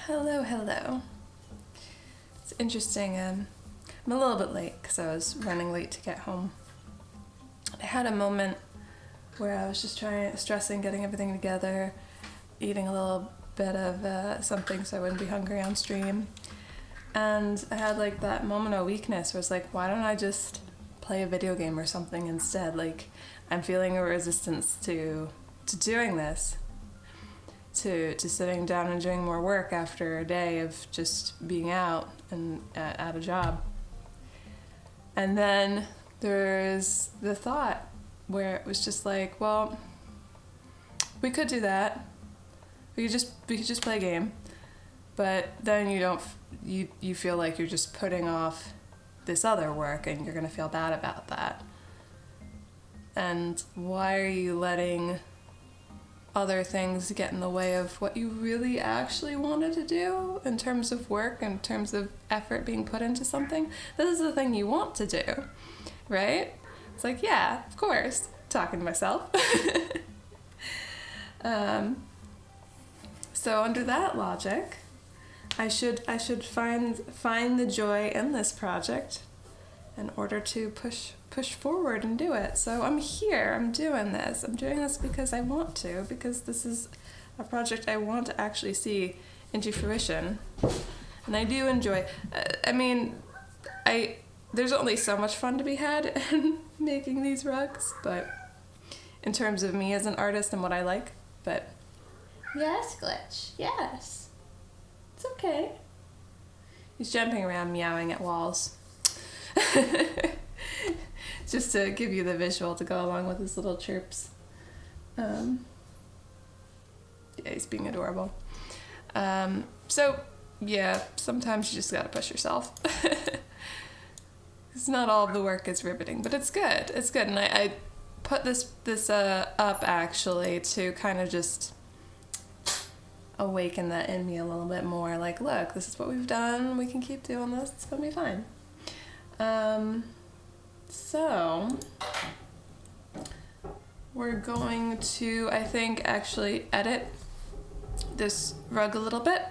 Hello. It's interesting. I'm a little bit late because I was running late to get home. I had a moment where I was just stressing, getting everything together, eating a little bit of something so I wouldn't be hungry on stream. And I had like that moment of weakness where it's like, why don't I just play a video game or something instead? Like, I'm feeling a resistance to doing this, to sitting down and doing more work after a day of just being out and at a job. And then there's the thought where it was just like, well, we could do that. We could just play a game. But then you feel like you're just putting off this other work and you're going to feel bad about that. And why are you letting other things get in the way of what you really actually wanted to do in terms of work, in terms of effort being put into something? This is the thing you want to do, right? It's like, yeah, of course, talking to myself. So under that logic, I should find the joy in this project in order to push forward and do it. So I'm here, I'm doing this because I want to, because this is a project I want to actually see into fruition. And I do enjoy, there's only so much fun to be had in making these rugs, but in terms of me as an artist and what I like, but yes, Glitch, yes. It's okay. He's jumping around meowing at walls. Just to give you the visual to go along with his little chirps. Yeah, he's being adorable. So, yeah, sometimes you just gotta push yourself. It's not all of the work is riveting, but it's good. It's good, and I put this up actually to kind of just awaken that in me a little bit more. Like, look, this is what we've done. We can keep doing this. It's gonna be fine. So we're going to, I think, actually edit this rug a little bit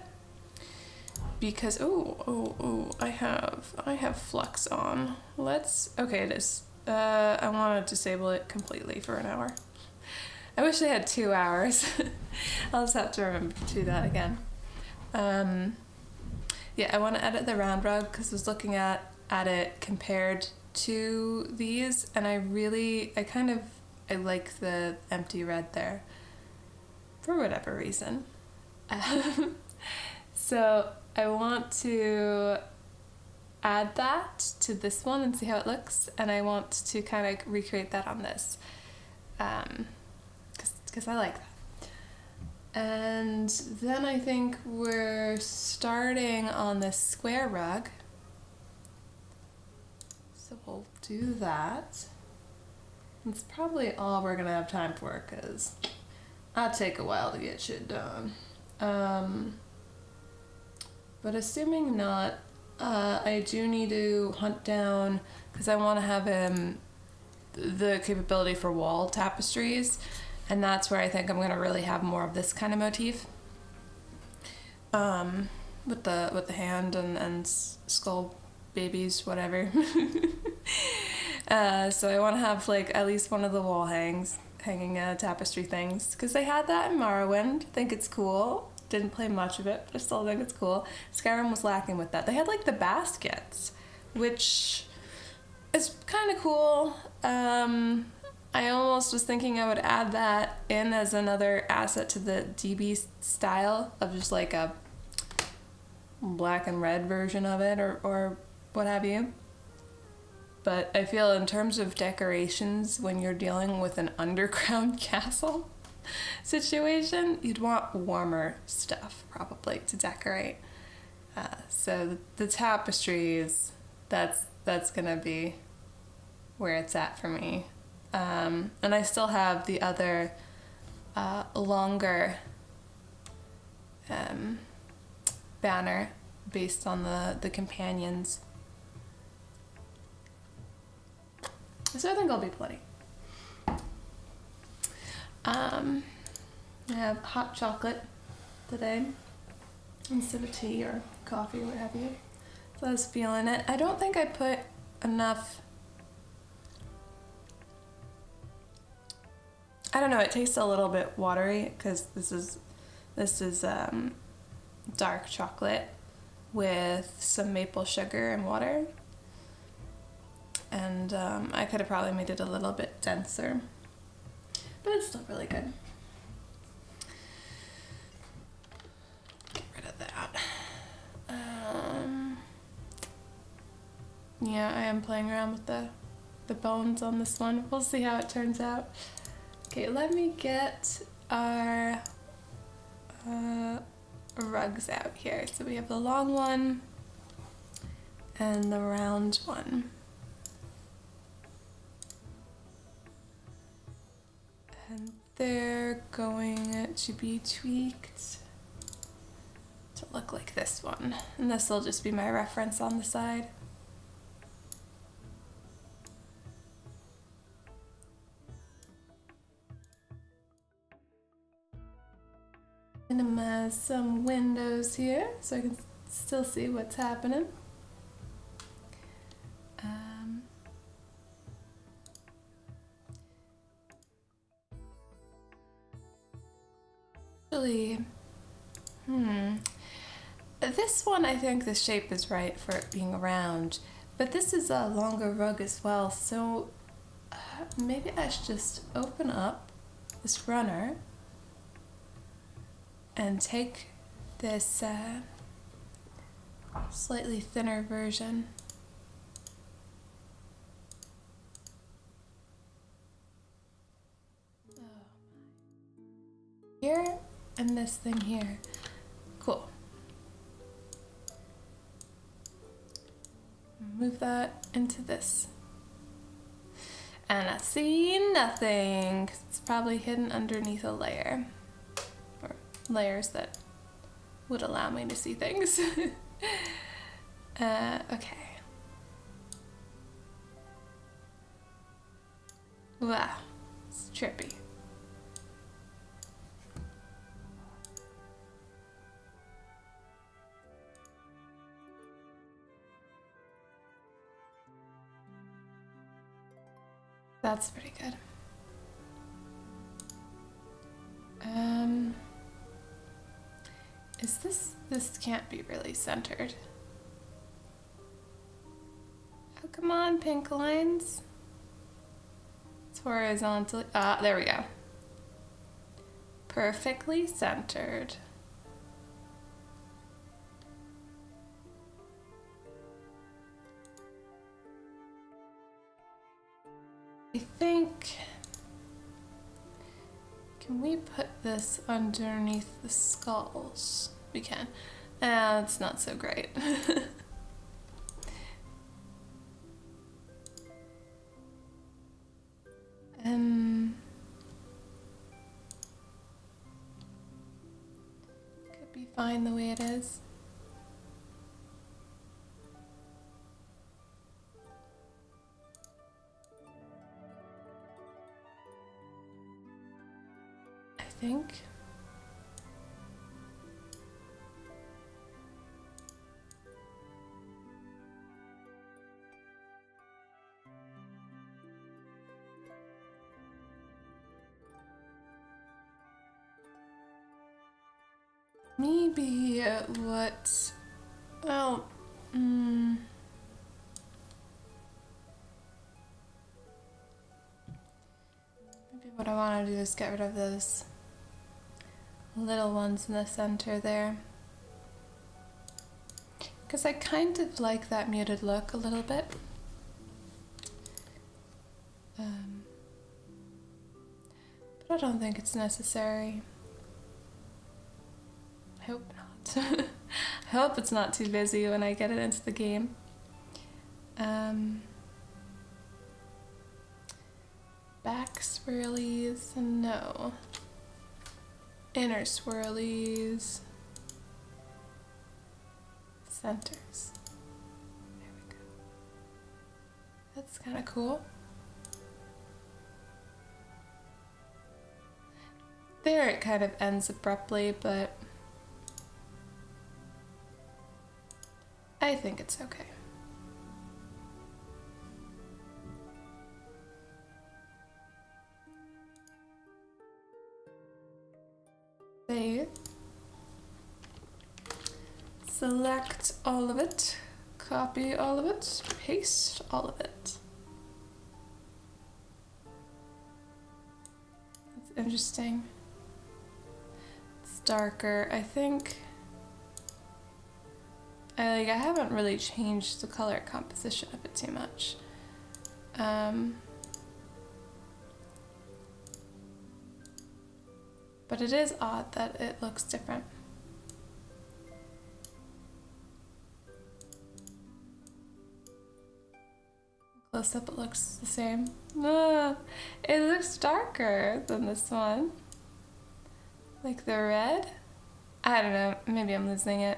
because I have flux on. Okay, it is. I want to disable it completely for an hour. I wish I had 2 hours. I'll just have to remember to do that again. Yeah, I want to edit the round rug because I was looking at it compared to these, and I like the empty red there for whatever reason. So I want to add that to this one and see how it looks, and I want to kind of recreate that on this because I like that. And then I think we're starting on this square rug. So we'll do that. It's probably all we're gonna have time for because that'll take a while to get shit done. But assuming not, I do need to hunt down, because I want to have the capability for wall tapestries, and that's where I think I'm gonna really have more of this kind of motif. With the hand and skull babies, whatever. So I want to have like at least one of the wall hanging tapestry things, because they had that in Morrowind. I think it's cool. Didn't play much of it, but I still think it's cool. Skyrim was lacking with that. They had like the baskets, which is kind of cool. I almost was thinking I would add that in as another asset to the DB style of just like a black and red version of it or what have you. But I feel in terms of decorations, when you're dealing with an underground castle situation, you'd want warmer stuff probably to decorate. So the tapestries, that's gonna be where it's at for me. And I still have the other longer banner based on the companions. So I think I'll be plenty. I have hot chocolate today instead of tea or coffee or what have you. So I was feeling it. I don't think I put enough. I don't know, it tastes a little bit watery because this is dark chocolate with some maple sugar and water. And I could have probably made it a little bit denser, but it's still really good. Get rid of that. Yeah, I am playing around with the bones on this one. We'll see how it turns out. Okay, let me get our rugs out here. So we have the long one and the round one. And they're going to be tweaked to look like this one. And this will just be my reference on the side. Minimize some windows here so I can still see what's happening. Actually, this one I think the shape is right for it being round, but this is a longer rug as well, so maybe I should just open up this runner and take this slightly thinner version. Here and this thing here. Cool. Move that into this. And I see nothing. It's probably hidden underneath a layer. Or layers that would allow me to see things. Okay. Wow, it's trippy. That's pretty good. Is this can't be really centered. Oh, come on, pink lines. It's horizontally, there we go. Perfectly centered. I think, can we put this underneath the skulls? We can. It's not so great. Could be fine the way it is. I think. Maybe what, well, maybe what I want to do is get rid of those little ones in the center there. Because I kind of like that muted look a little bit. But I don't think it's necessary. I hope not. I hope it's not too busy when I get it into the game. Back swirlies, no. Inner swirlies. Centers. There we go. That's kind of cool. There it kind of ends abruptly, but I think it's okay. Save. Select all of it. Copy all of it. Paste all of it. That's interesting. It's darker. I think I haven't really changed the color composition of it too much. But it is odd that it looks different. Close up, it looks the same. It looks darker than this one. Like the red? I don't know, maybe I'm losing it.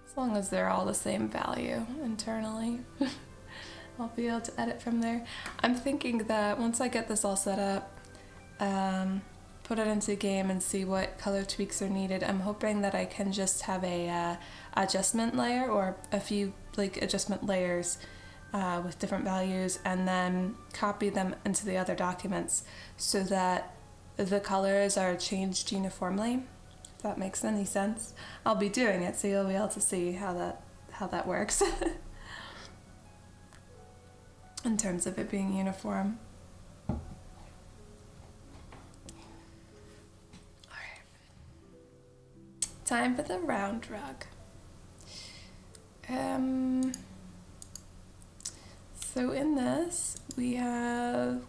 As long as they're all the same value internally, I'll be able to edit from there. I'm thinking that once I get this all set up, put it into the game and see what color tweaks are needed, I'm hoping that I can just have a adjustment layer or a few like adjustment layers with different values, and then copy them into the other documents so that the colors are changed uniformly. If that makes any sense. I'll be doing it, so you'll be able to see how that works in terms of it being uniform. Alright. Time for the round rug. So in this we have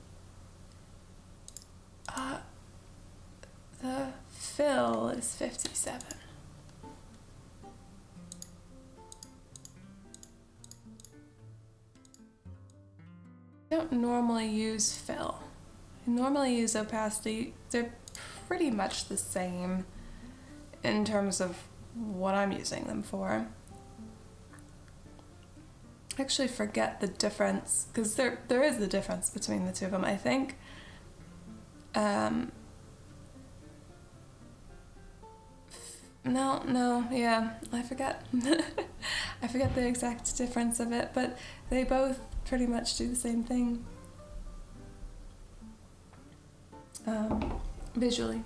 the fill is 57. I don't normally use fill. I normally use opacity. They're pretty much the same in terms of what I'm using them for. I actually forget the difference, because there is the difference between the two of them, I think. Yeah, I forget. I forget the exact difference of it, but they both pretty much do the same thing. Visually.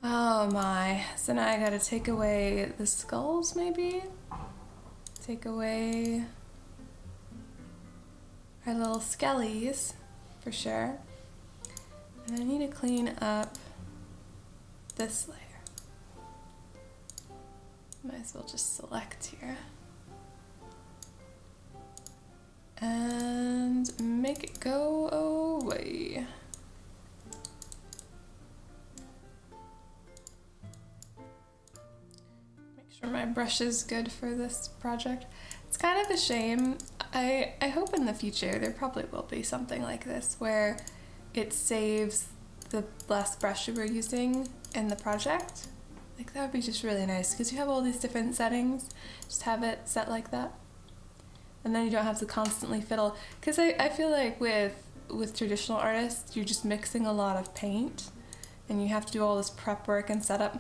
Oh my, so now I gotta take away the skulls maybe? Take away our little skellies, for sure. And I need to clean up this layer. Might as well just select here. And make it go away. My brush is good for this project. It's kind of a shame. I hope in the future there probably will be something like this where it saves the last brush you were using in the project. Like that would be just really nice because you have all these different settings. Just have it set like that. And then you don't have to constantly fiddle. Because I feel like with traditional artists, you're just mixing a lot of paint and you have to do all this prep work and setup.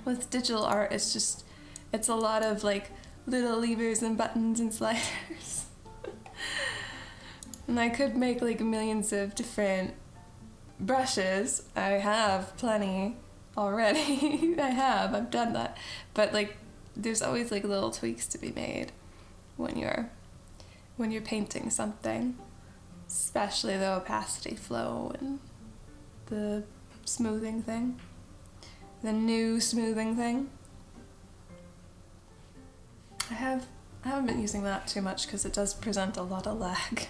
With digital art, it's a lot of like little levers and buttons and sliders. And I could make like millions of different brushes. I have plenty already. I've done that. But like there's always like little tweaks to be made when you're painting something. Especially the opacity flow and the smoothing thing. The new smoothing thing. I haven't been using that too much because it does present a lot of lag.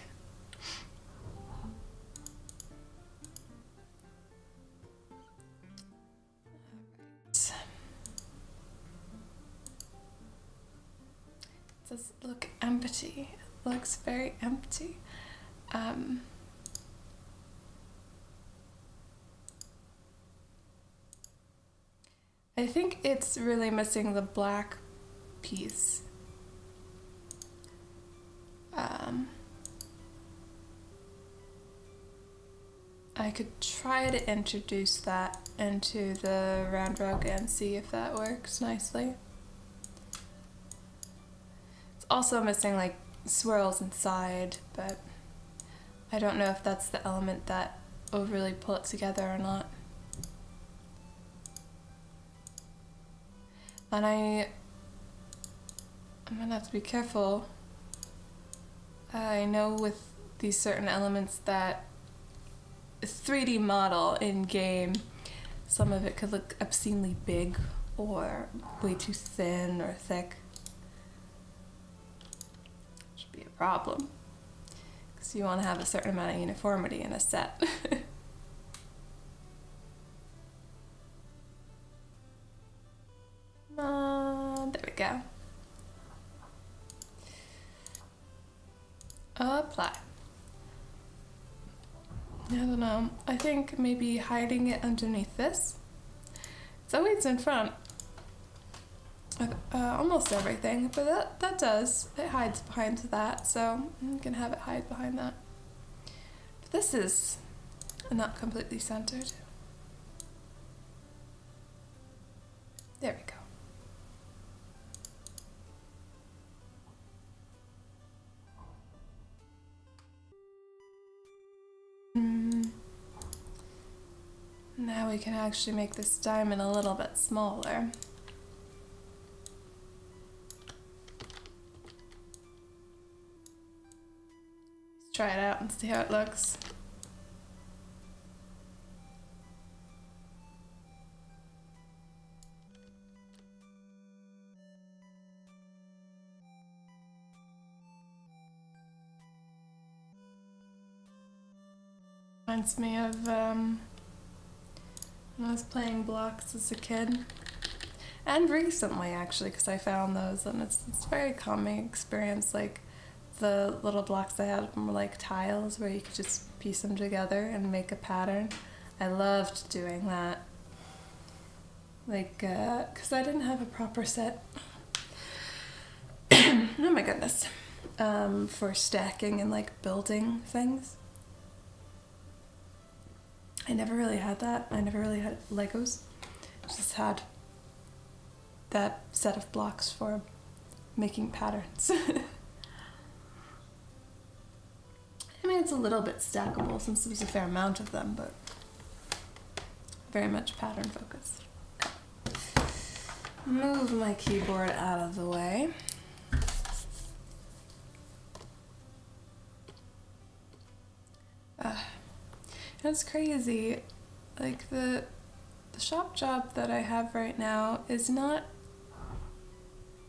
It does look empty. It looks very empty. I think it's really missing the black piece. I could try to introduce that into the round rug and see if that works nicely. It's also missing like swirls inside, but I don't know if that's the element that will really pull it together or not. And I'm gonna have to be careful. I know with these certain elements that 3D model in game, some of it could look obscenely big or way too thin or thick. Should be a problem, because you want to have a certain amount of uniformity in a set. There we go. Apply. I don't know. I think maybe hiding it underneath this. It's always in front of almost everything, but that does. It hides behind that, so I'm gonna have it hide behind that. But this is not completely centered. There we go. Now we can actually make this diamond a little bit smaller. Let's try it out and see how it looks. Reminds me of when I was playing blocks as a kid, and recently actually, because I found those, and it's a very calming experience. Like the little blocks I had were like tiles where you could just piece them together and make a pattern. I loved doing that, like because I didn't have a proper set. Oh my goodness, for stacking and like building things. I never really had that. I never really had Legos. Just had that set of blocks for making patterns. I mean, it's a little bit stackable since there's a fair amount of them, but very much pattern focused. Move my keyboard out of the way. It's crazy, like the shop job that I have right now is not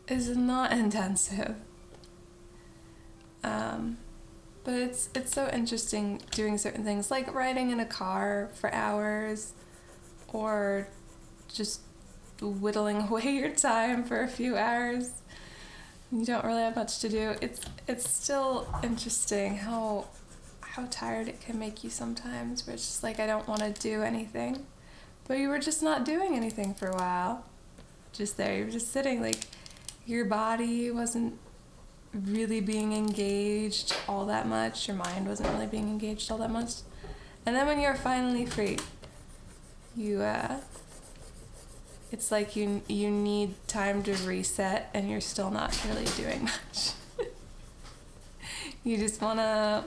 intensive, but it's so interesting doing certain things like riding in a car for hours, or just whittling away your time for a few hours. You don't really have much to do. It's still interesting how tired it can make you sometimes, where it's just like, I don't want to do anything. But you were just not doing anything for a while. Just there, you were just sitting, like, your body wasn't really being engaged all that much, your mind wasn't really being engaged all that much. And then when you're finally free, you, it's like you need time to reset, and you're still not really doing much. You just want to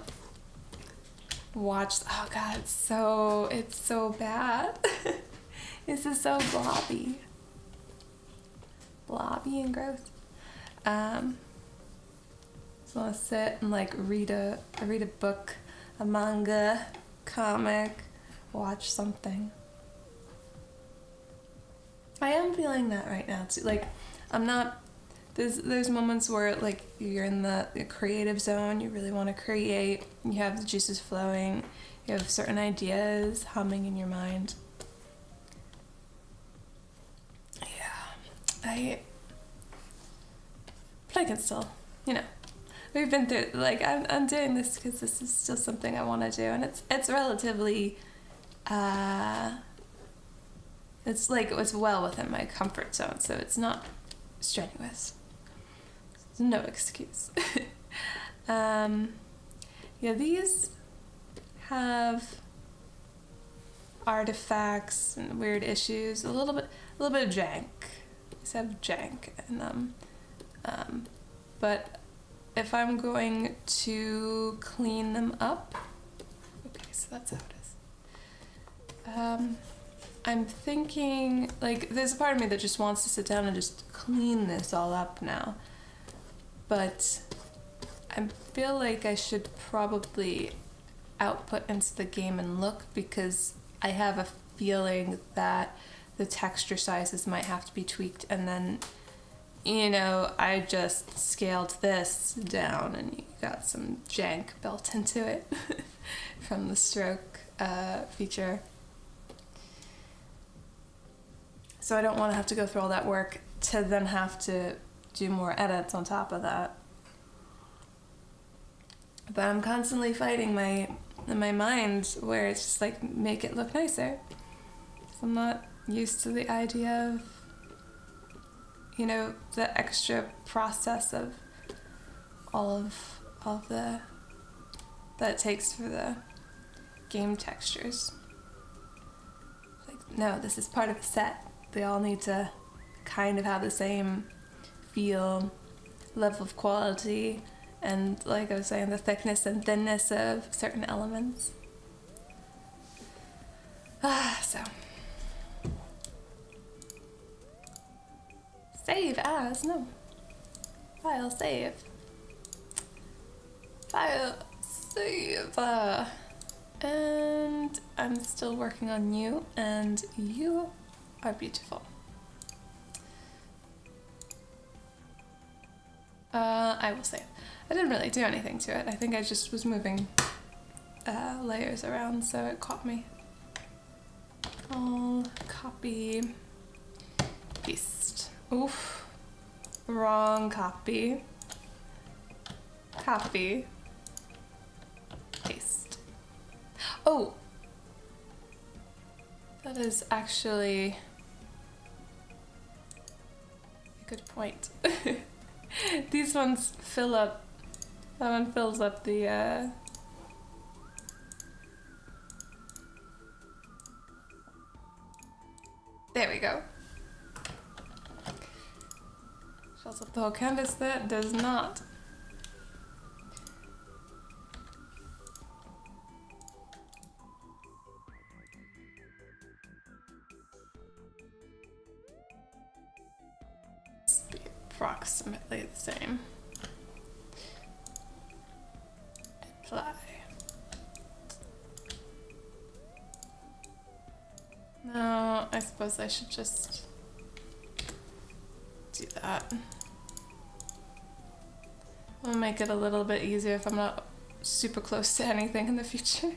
watch. Oh god, it's so bad. This is so blobby and gross. So I'll sit and like read a book, a manga, comic, watch something. I am feeling that right now too. Like, I'm not. There's moments where like you're in the creative zone, you really want to create, you have the juices flowing, you have certain ideas humming in your mind. Yeah, but I can still, we've been through, like, I'm doing this because this is still something I want to do, and it's relatively, it's like, it's well within my comfort zone, so it's not strenuous. No excuse. Yeah, these have artifacts and weird issues. A little bit of jank. These have jank in them. But if I'm going to clean them up, okay, so that's how it is. I'm thinking, like, there's a part of me that just wants to sit down and just clean this all up now. But I feel like I should probably output into the game and look, because I have a feeling that the texture sizes might have to be tweaked, and then, you know, I just scaled this down and you got some jank built into it from the stroke feature. So I don't want to have to go through all that work to then have to do more edits on top of that. But I'm constantly fighting in my mind where it's just like, make it look nicer. I'm not used to the idea of, you know, the extra process of all of the that it takes for the game textures. Like, no, this is part of the set. They all need to kind of have the same feel, level of quality, and, like I was saying, the thickness and thinness of certain elements. So. Save as, no. File save. File save. And I'm still working on you, and you are beautiful. I will save. I didn't really do anything to it. I think I just was moving layers around, so it caught me. I'll copy, paste. Oof. Wrong copy. Copy. Paste. Oh! That is actually a good point. These ones fill up. That one fills up the there we go. Fills up the whole canvas. That does not. It's approximately the same. Apply. No, I suppose I should just do that. I'll make it a little bit easier if I'm not super close to anything in the future.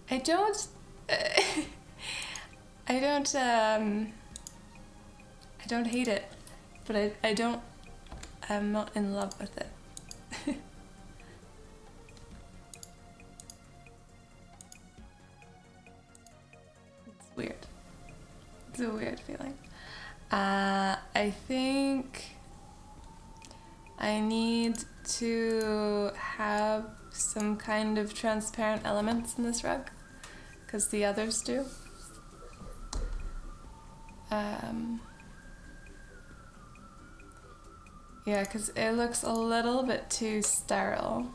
I don't I don't hate it, but I'm not in love with it. It's weird. It's a weird feeling. I think I need to have some kind of transparent elements in this rug, because the others do. Yeah, because it looks a little bit too sterile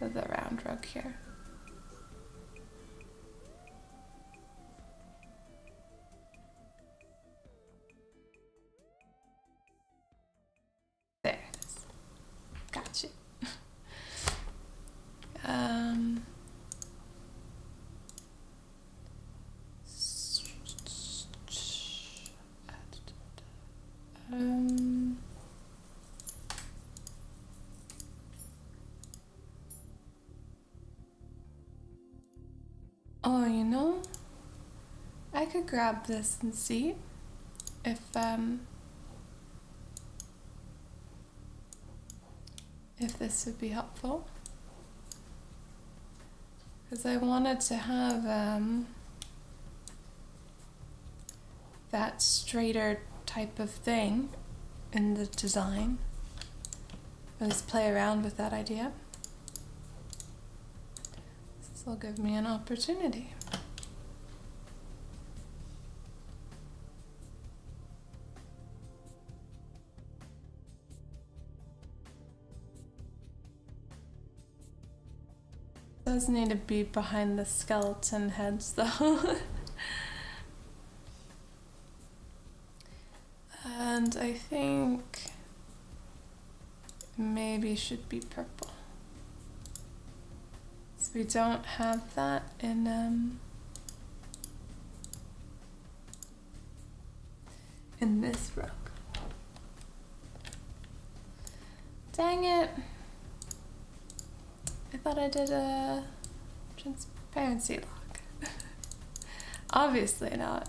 with the round rug here. There it is. Got you. Oh, you know, I could grab this and see if this would be helpful. Because I wanted to have that straighter type of thing in the design. Let's play around with that idea. This will give me an opportunity. Does need to be behind the skeleton heads though. And I think maybe should be purple. So we don't have that in this rug. Dang it. I thought I did a transparency lock. Obviously not.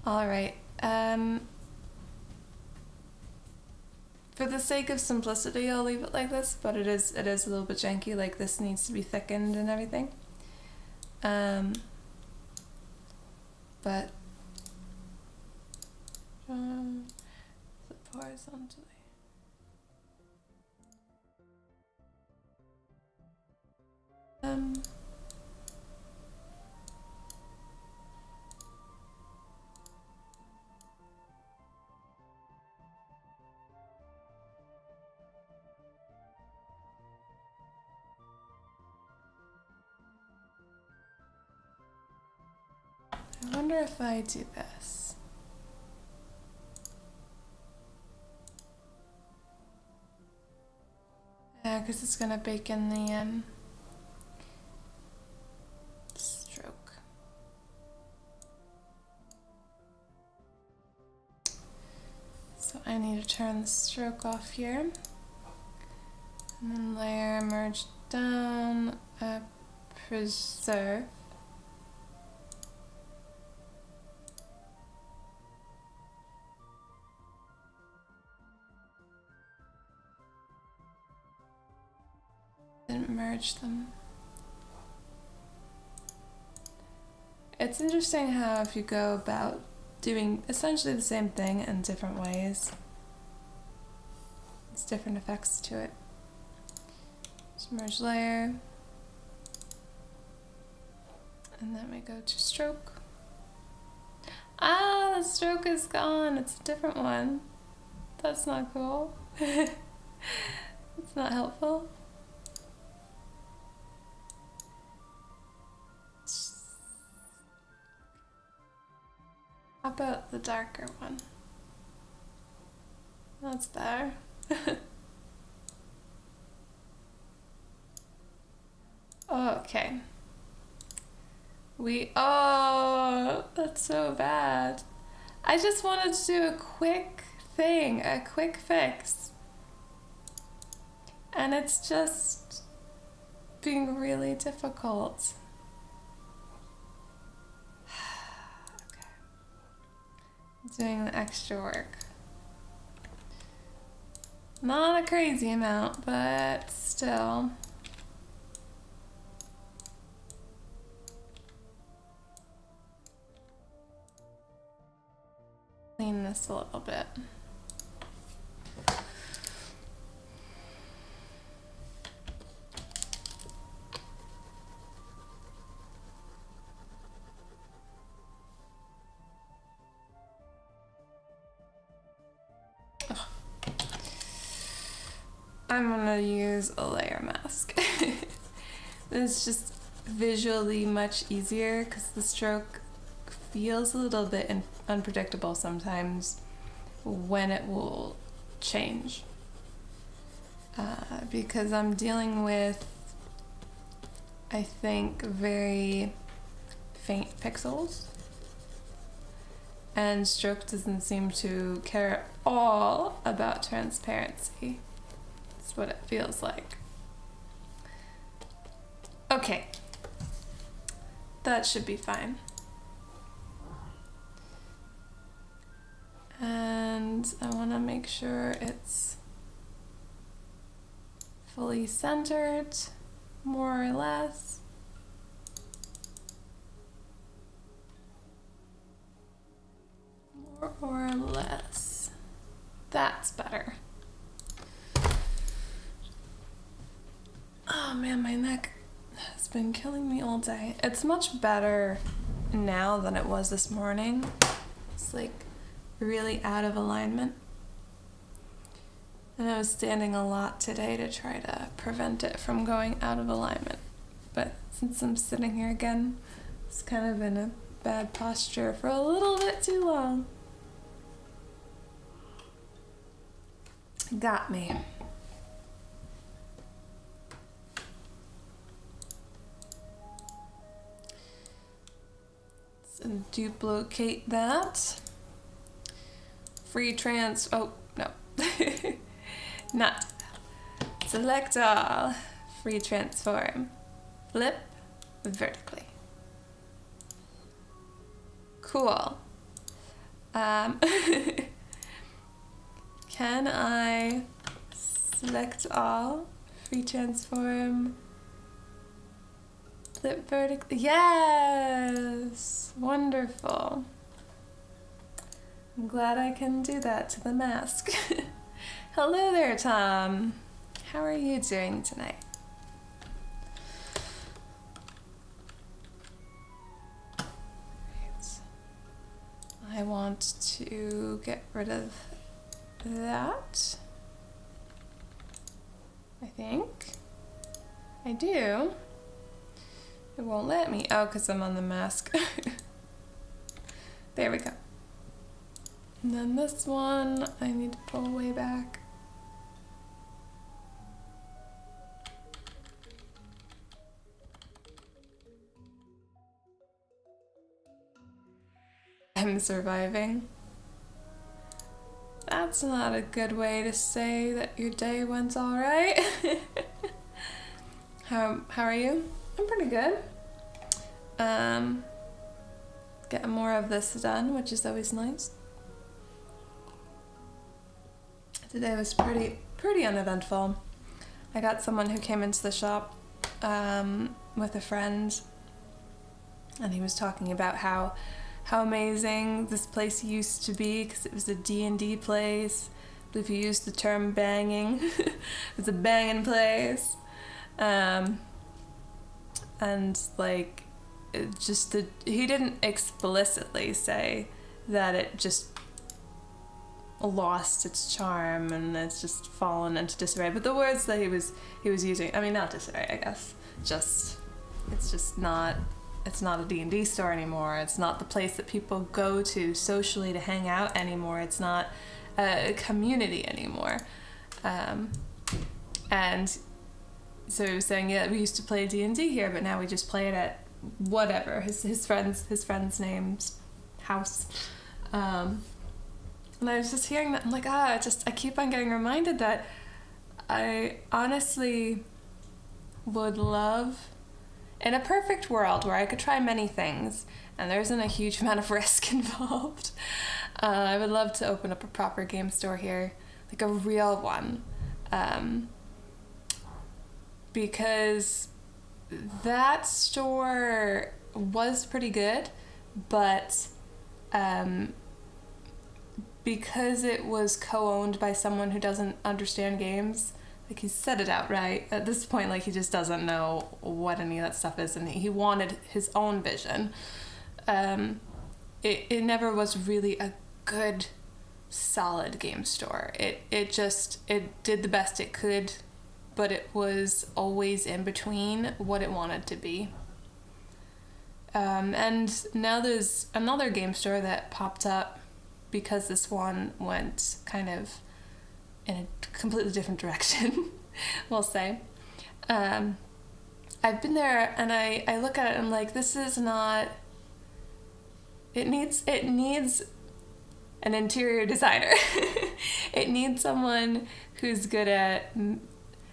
Alright, for the sake of simplicity, I'll leave it like this, but it is a little bit janky, like this needs to be thickened and everything. But flip horizontally. I wonder if I do this. Yeah, because it's gonna bake in the stroke. So I need to turn the stroke off here. And then layer, merge down, preserve. Didn't merge them. It's interesting how if you go about doing essentially the same thing in different ways, it's different effects to it. Just merge layer, and then we go to stroke. Ah, the stroke is gone. It's a different one. That's not cool. It's not helpful. How about the darker one? That's better. Okay. Oh, that's so bad. I just wanted to do a quick thing, a quick fix. And it's just being really difficult. Doing the extra work. Not a crazy amount, but still. Clean this a little bit. I'm gonna use a layer mask. It's just visually much easier because the stroke feels a little bit unpredictable sometimes when it will change. Because I'm dealing with, I think, very faint pixels. And stroke doesn't seem to care at all about transparency. That's what it feels like. Okay. That should be fine. And I want to make sure it's fully centered, more or less. or less. That's better. Oh man, my neck has been killing me all day. It's much better now than it was this morning. It's like really out of alignment. And I was standing a lot today to try to prevent it from going out of alignment. But since I'm sitting here again, it's kind of in a bad posture for a little bit too long. Got me. So duplicate that. Oh, no. Not. Select all. Free transform. Flip vertically. Cool. Can I select all? Free transform. Flip vertically. Yes! Wonderful. I'm glad I can do that to the mask. Hello there, Tom. How are you doing tonight? Right. I want to get rid of that. I think. I do. It won't let me. Oh, because I'm on the mask. There we go. And then this one, I need to pull way back. I'm surviving. That's not a good way to say that your day went all right. How are you? I'm pretty good. Getting more of this done, which is always nice. Today was pretty uneventful. I got someone who came into the shop with a friend, and he was talking about how amazing this place used to be because it was a D&D place. I believe he used the term banging. It's a banging place. And like, he didn't explicitly say that it just lost its charm and it's just fallen into disarray, but the words that he was using, I mean, not disarray, I guess, it's not a D&D store anymore. It's not the place that people go to socially to hang out anymore. It's not a community anymore. And so he was saying, yeah, we used to play D&D here, but now we just play it at whatever, his friend's name's house. And I was just hearing that, I'm like, I keep on getting reminded that I honestly would love, in a perfect world where I could try many things and there isn't a huge amount of risk involved, I would love to open up a proper game store here, like a real one, because that store was pretty good, but because it was co-owned by someone who doesn't understand games, like, he said it outright. At this point, like, he just doesn't know what any of that stuff is, and he wanted his own vision. It never was really a good, solid game store. It did the best it could, but it was always in between what it wanted to be. And now there's another game store that popped up because this one went kind of in a completely different direction, we'll say. I've been there and I look at it and I'm like, this is not, it needs an interior designer. It needs someone who's good at,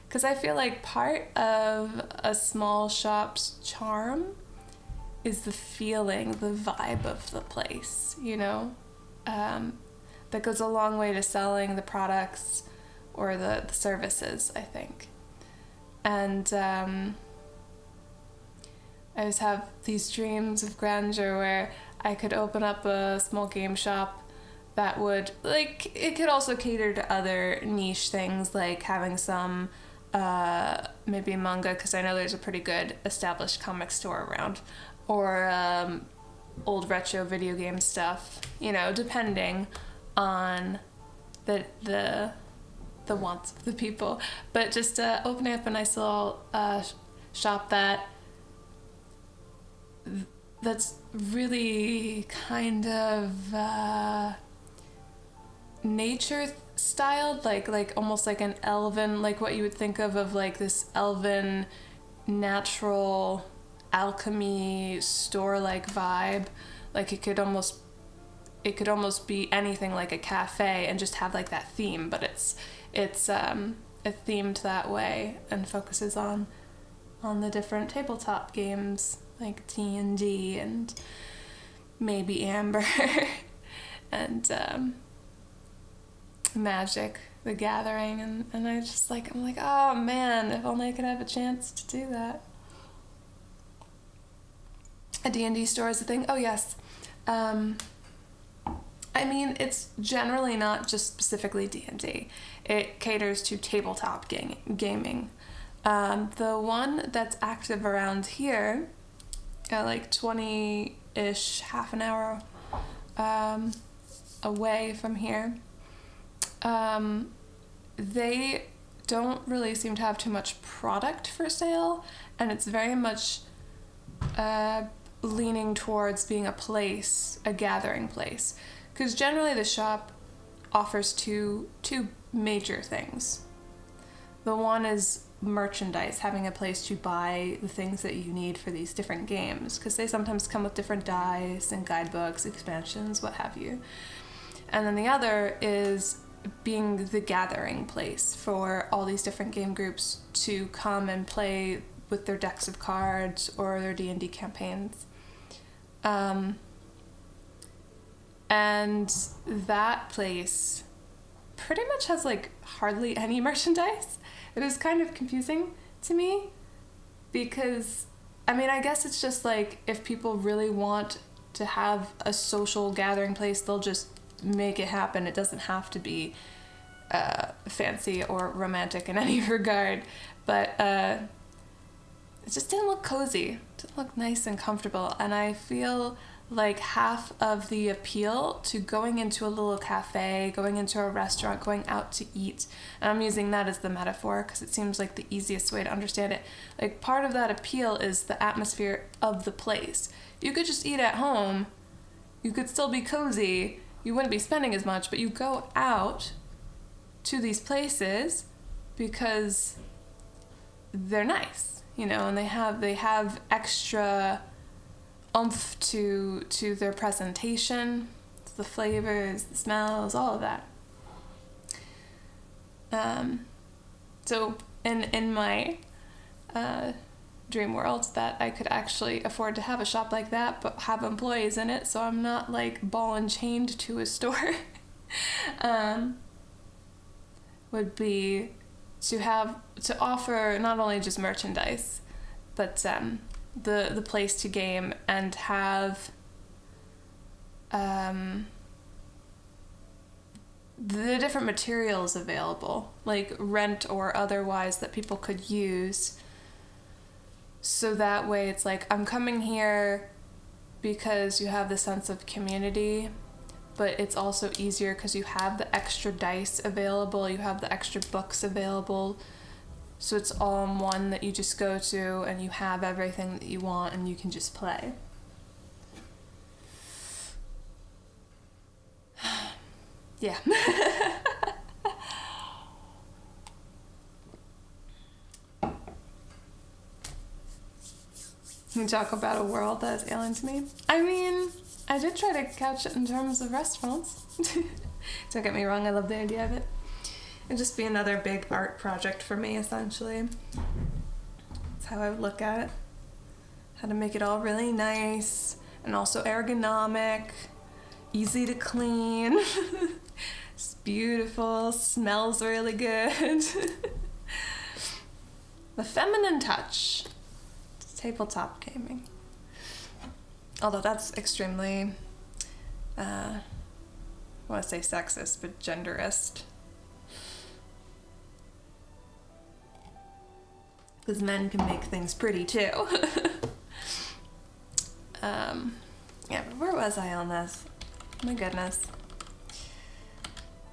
because I feel like part of a small shop's charm is the feeling, the vibe of the place, you know? That goes a long way to selling the products or the services, I think. And I always have these dreams of grandeur where I could open up a small game shop that would, like, it could also cater to other niche things, like having some maybe manga, because I know there's a pretty good established comic store around, or old retro video game stuff, you know, depending on the wants of the people. But just opening up a nice little shop that's really kind of nature styled, like almost like an elven, like what you would think of like this elven natural alchemy store like vibe. Like it could almost be anything like a cafe and just have like that theme, but it's themed that way and focuses on the different tabletop games like D&D and maybe Amber and Magic the Gathering, and I'm like, oh man, if only I could have a chance to do that. A D&D store is a thing? Oh yes. I mean, it's generally not just specifically D&D. It caters to tabletop gaming. The one that's active around here, like 20-ish, half an hour away from here, they don't really seem to have too much product for sale, and it's very much leaning towards being a gathering place. Because generally the shop offers two major things. The one is merchandise, having a place to buy the things that you need for these different games, because they sometimes come with different dice and guidebooks, expansions, what have you. And then the other is being the gathering place for all these different game groups to come and play with their decks of cards or their D&D campaigns. And that place pretty much has like hardly any merchandise. It is kind of confusing to me because, I mean, I guess it's just like if people really want to have a social gathering place, they'll just make it happen. It doesn't have to be fancy or romantic in any regard, but it just didn't look cozy. It didn't look nice and comfortable, and I feel like half of the appeal to going into a little cafe, going into a restaurant, going out to eat, and I'm using that as the metaphor because it seems like the easiest way to understand it. Like, part of that appeal is the atmosphere of the place. You could just eat at home, you could still be cozy, you wouldn't be spending as much, but you go out to these places because they're nice, you know, and they have extra oomph to their presentation, the flavors, the smells, all of that. So in my dream world, that I could actually afford to have a shop like that, but have employees in it, so I'm not like ball and chained to a store, would be to offer not only just merchandise, but the place to game and have the different materials available, like rent or otherwise, that people could use. So that way it's like, I'm coming here because you have the sense of community, but it's also easier because you have the extra dice available, you have the extra books available. So it's all in one that you just go to and you have everything that you want and you can just play. Yeah. You talk about a world that is alien to me. I mean, I did try to couch it in terms of restaurants. Don't get me wrong, I love the idea of it. It'd just be another big art project for me, essentially. That's how I would look at it. How to make it all really nice and also ergonomic, easy to clean. It's beautiful, smells really good. The feminine touch. Tabletop gaming. Although that's extremely, I want to say sexist, but genderist. Because men can make things pretty too. Yeah, but where was I on this? My goodness.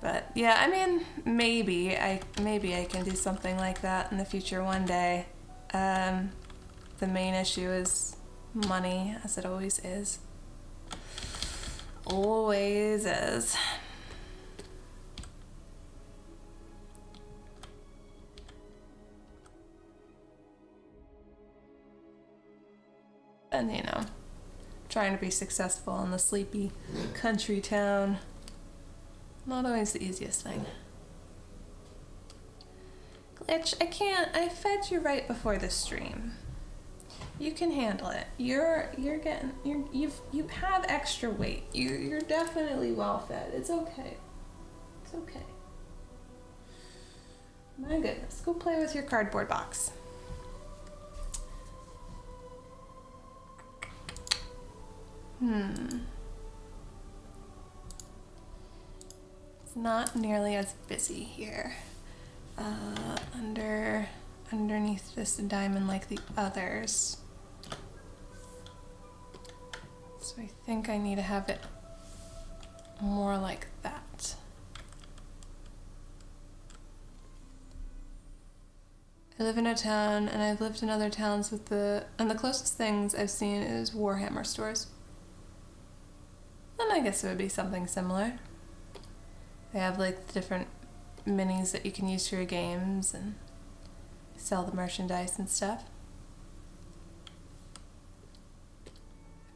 But yeah, I mean, maybe I can do something like that in the future one day. The main issue is money, as it always is. Always is. And you know, trying to be successful in the sleepy country town. Not always the easiest thing. Glitch, I can't. I fed you right before the stream. You can handle it. You have extra weight. You're definitely well fed. It's okay. It's okay. My goodness, go play with your cardboard box. It's not nearly as busy here. Underneath this diamond like the others. So I think I need to have it more like that. I live in a town, and I've lived in other towns and the closest things I've seen is Warhammer stores. And I guess it would be something similar. They have like the different minis that you can use for your games and sell the merchandise and stuff.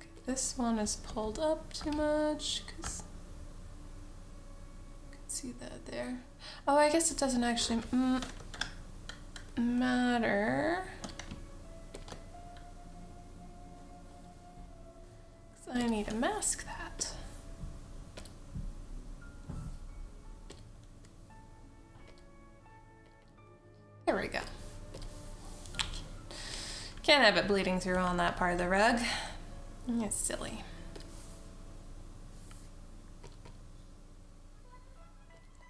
Okay, this one is pulled up too much because you can see that there. Oh, I guess it doesn't actually matter. Because I need to mask that. There we go. Can't have it bleeding through on that part of the rug. It's silly.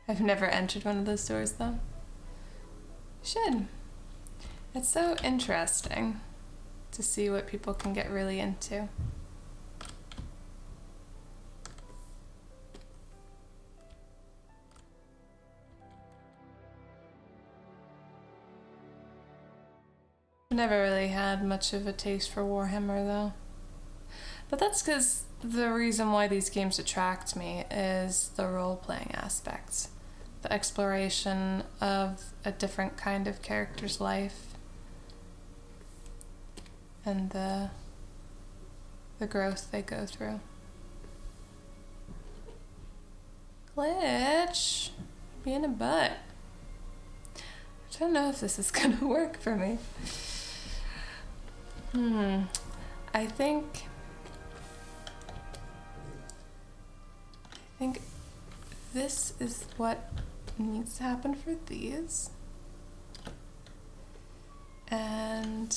I've never entered one of those stores though. Should. It's so interesting to see what people can get really into. I never really had much of a taste for Warhammer though. But that's because the reason why these games attract me is the role-playing aspects. The exploration of a different kind of character's life. And the growth they go through. Glitch! Being a butt. I don't know if this is gonna work for me. I think this is what needs to happen for these. And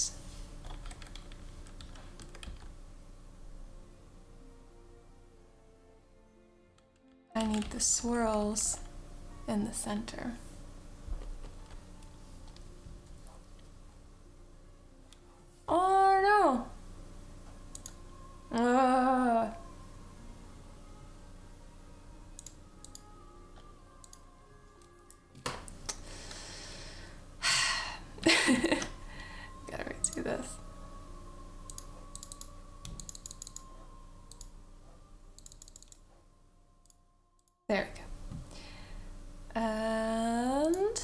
I need the swirls in the center. Oh no! Gotta redo this. There we go. And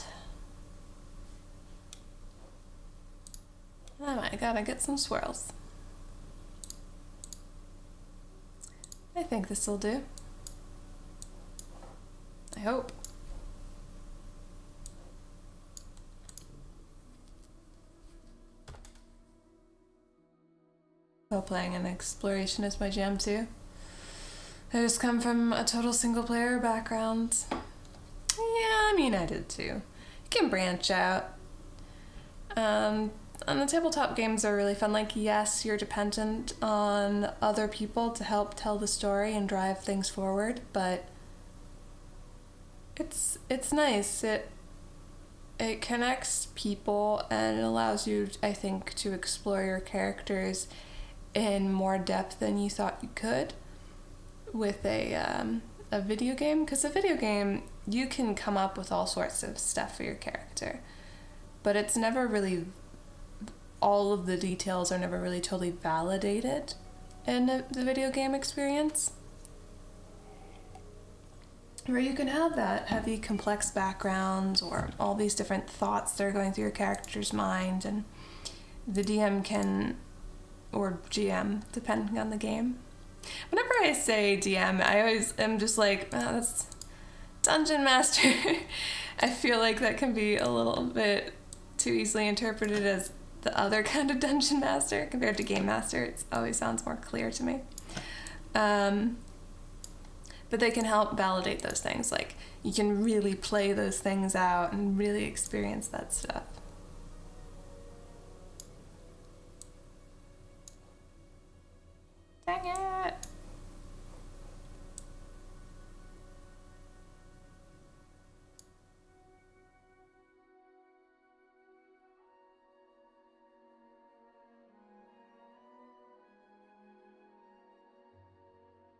I gotta get some swirls. I think this will do. I hope. Role-playing and exploration is my jam too. I just come from a total single-player background. Yeah, I mean, I did too. You can branch out. And the tabletop games are really fun. Like, yes, you're dependent on other people to help tell the story and drive things forward, but It's nice. It connects people and it allows you, I think, to explore your characters in more depth than you thought you could with a video game. Because a video game, you can come up with all sorts of stuff for your character, but it's never really, all of the details are never really totally validated in the video game experience. Where you can have that heavy, complex backgrounds or all these different thoughts that are going through your character's mind, and the DM can, or GM, depending on the game. Whenever I say DM, I always am just like, oh, that's Dungeon Master. I feel like that can be a little bit too easily interpreted as the other kind of Dungeon Master compared to Game Master. It always sounds more clear to me. But they can help validate those things. Like, you can really play those things out and really experience that stuff. Dang it!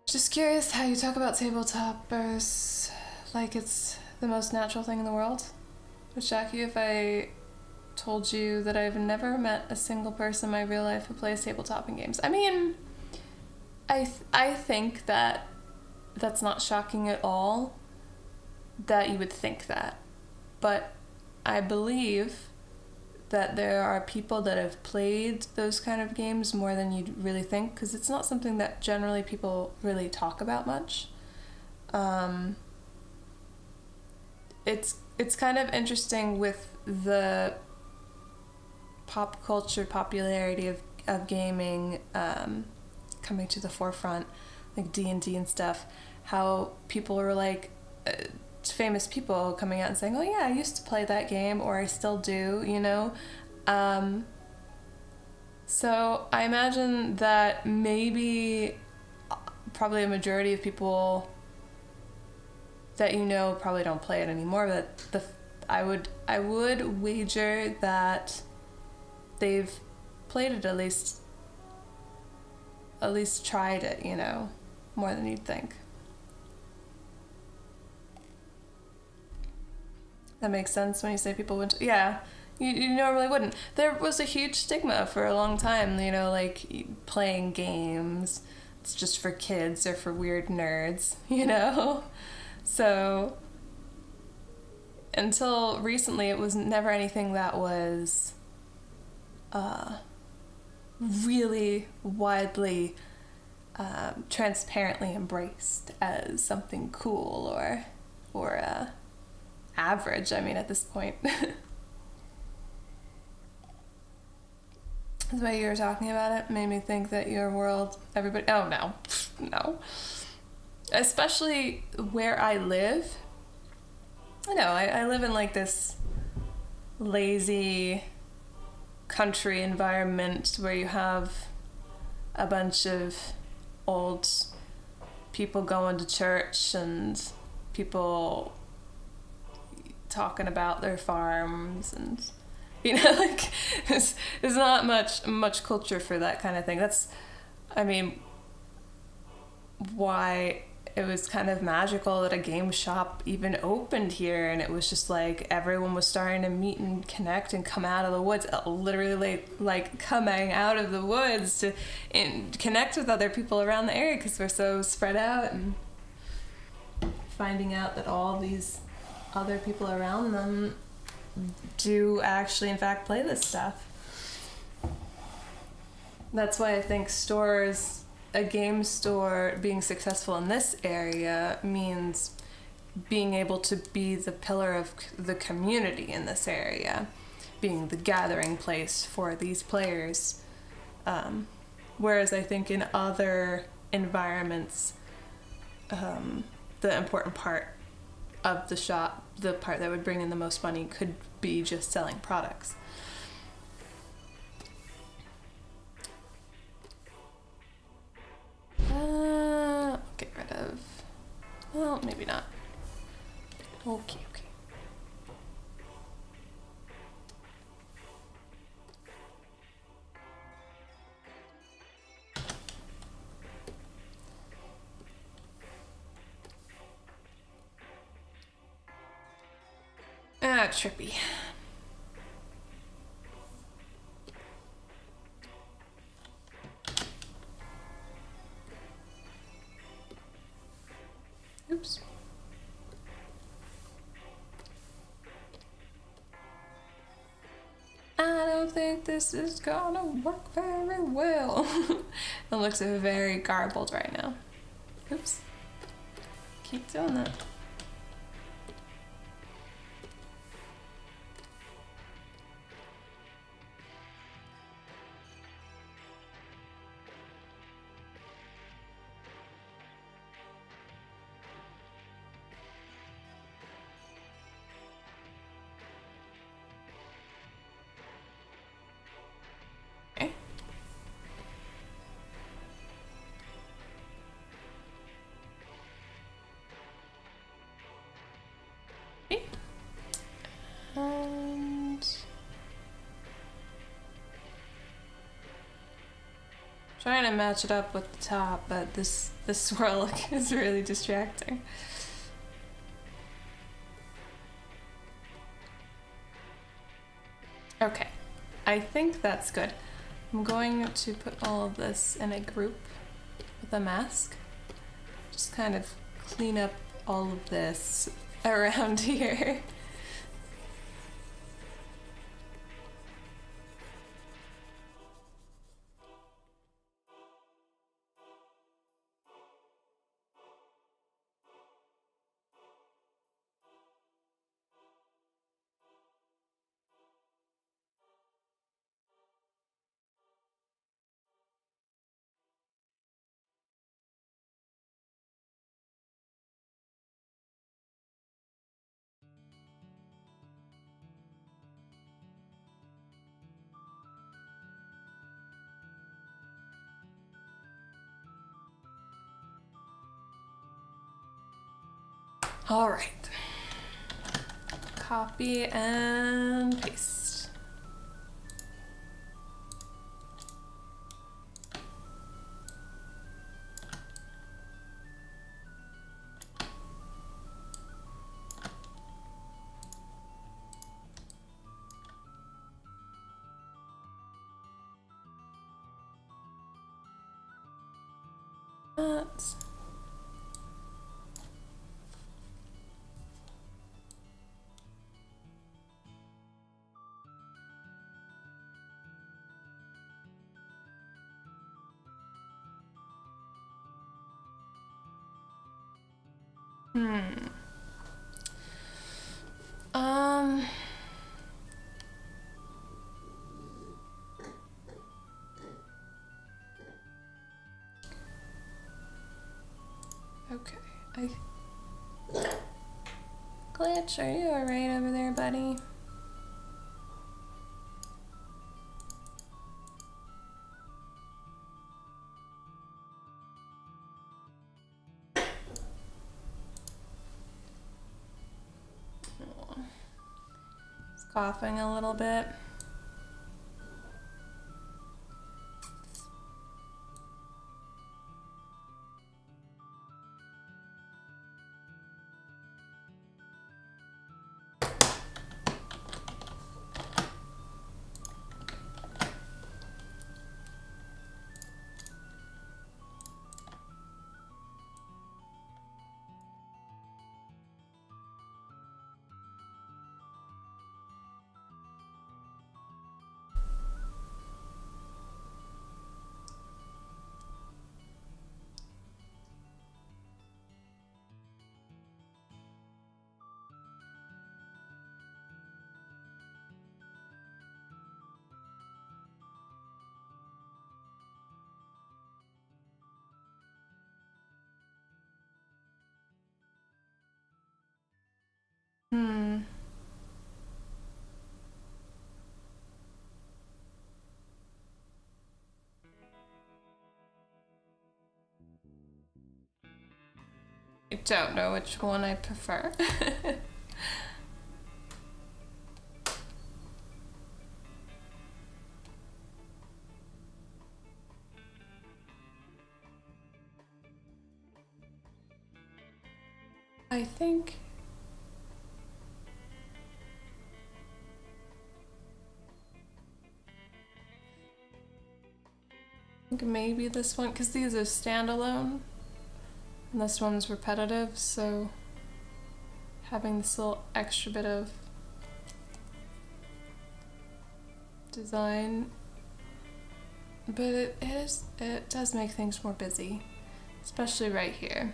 Just curious how you talk about tabletoppers like it's the most natural thing in the world. Would it shock you if I told you that I've never met a single person in my real life who plays tabletopping games? I mean, I think that that's not shocking at all that you would think that. But I believe that there are people that have played those kind of games more than you'd really think, because it's not something that generally people really talk about much. It's kind of interesting with the pop culture popularity of gaming coming to the forefront, like D&D and stuff, how people were like, famous people coming out and saying, oh yeah, I used to play that game, or I still do, you know? So I imagine that maybe probably a majority of people that you know probably don't play it anymore, but I would wager that they've played it, at least tried it, you know, more than you'd think. That makes sense when you say people wouldn't. Yeah, you normally wouldn't. There was a huge stigma for a long time, you know, like playing games, it's just for kids or for weird nerds, you know? So until recently, it was never anything that was really widely transparently embraced as something cool or average. I mean, at this point. The way you were talking about it made me think that your world, everybody, oh no. Especially where I live. I know, I live in like this lazy country environment where you have a bunch of old people going to church and people talking about their farms, and you know, like there's not much culture for that kind of thing. That's, I mean, why it was kind of magical that a game shop even opened here, and it was just like everyone was starting to meet and connect and come out of the woods, literally like coming out of the woods to connect with other people around the area, because we're so spread out, and finding out that all these other people around them do actually in fact play this stuff. That's why I think a game store being successful in this area means being able to be the pillar of the community in this area, being the gathering place for these players. Whereas I think in other environments, the important part of the shop, the part that would bring in the most money, could be just selling products. Get rid of, well, maybe not. Okay, okay. Ah, trippy. Oops. I don't think this is gonna work very well. It looks very garbled right now. Oops. Keep doing that. And trying to match it up with the top, but this swirl look is really distracting. Okay, I think that's good. I'm going to put all of this in a group with a mask. Just kind of clean up all of this around here. All right. Copy and paste. That's okay. Glitch, are you alright over there, buddy? He's coughing a little bit. I don't know which one I prefer. I think maybe this one, because these are standalone and this one's repetitive, so having this little extra bit of design, but it does make things more busy, especially right here.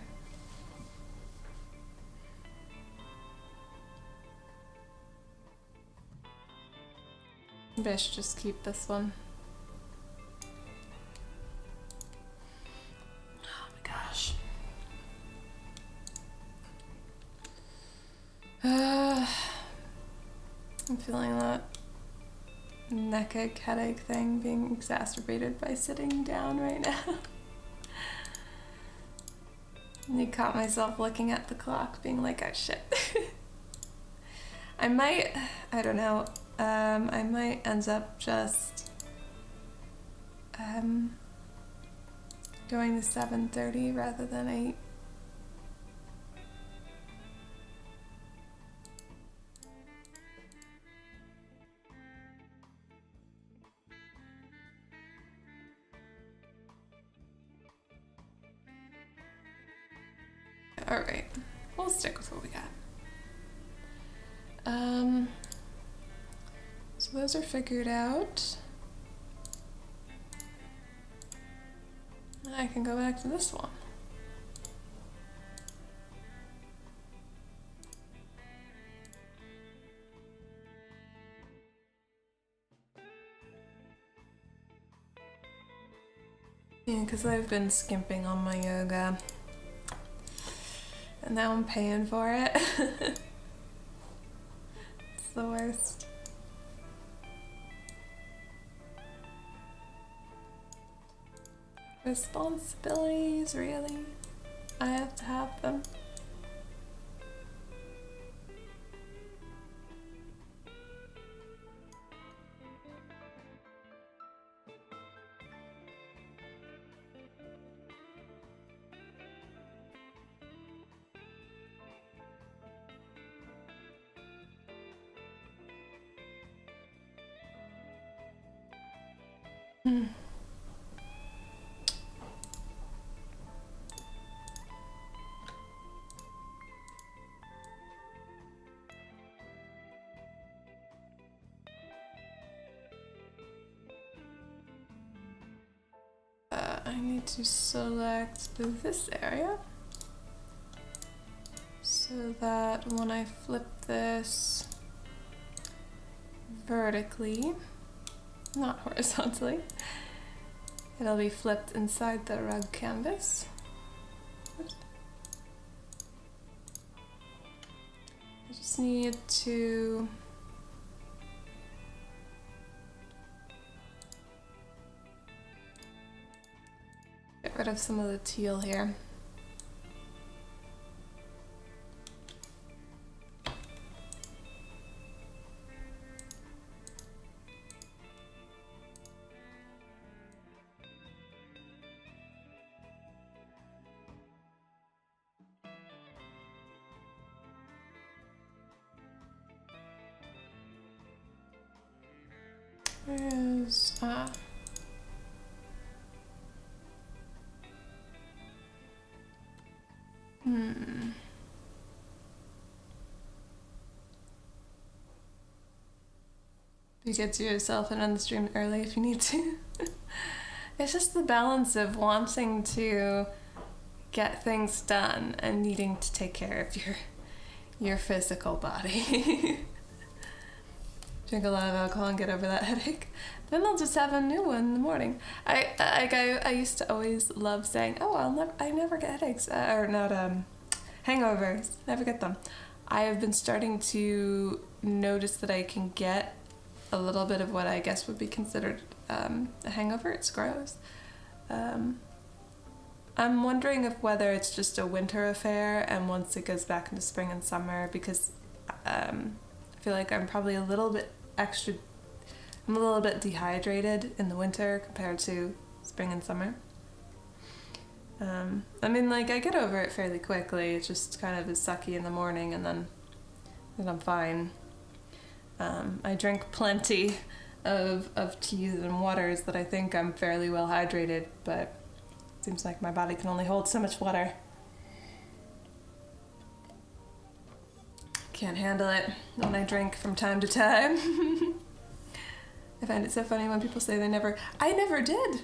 Maybe I should just keep this one. Oh my gosh. I'm feeling that neck ache, headache thing being exacerbated by sitting down right now. And I caught myself looking at the clock being like, oh shit. I don't know, I might end up just going to 7:30 rather than 8. Alright, we'll stick with what we got. So those are figured out. I can go back to this one. Yeah, because I've been skimping on my yoga. And now I'm paying for it. It's the worst. Responsibilities, really? I have to have them. I need to select this area so that when I flip this vertically, not horizontally, it'll be flipped inside the rug canvas. Oops. I just need to get rid of some of the teal here. Where's You get to yourself and end the stream early if you need to. It's just the balance of wanting to get things done and needing to take care of your physical body. Drink a lot of alcohol and get over that headache. Then I'll just have a new one in the morning. I used to always love saying, oh, I never get headaches, or not hangovers. Never get them. I have been starting to notice that I can get a little bit of what I guess would be considered a hangover. It's gross. I'm wondering if whether it's just a winter affair, and once it goes back into spring and summer, because I feel like I'm probably a little bit dehydrated in the winter compared to spring and summer. I mean, like, I get over it fairly quickly. It just kind of is sucky in the morning, and then I'm fine. I drink plenty of teas and waters that I think I'm fairly well hydrated, but it seems like my body can only hold so much water. Can't handle it when I drink from time to time. I find it so funny when people say I never did.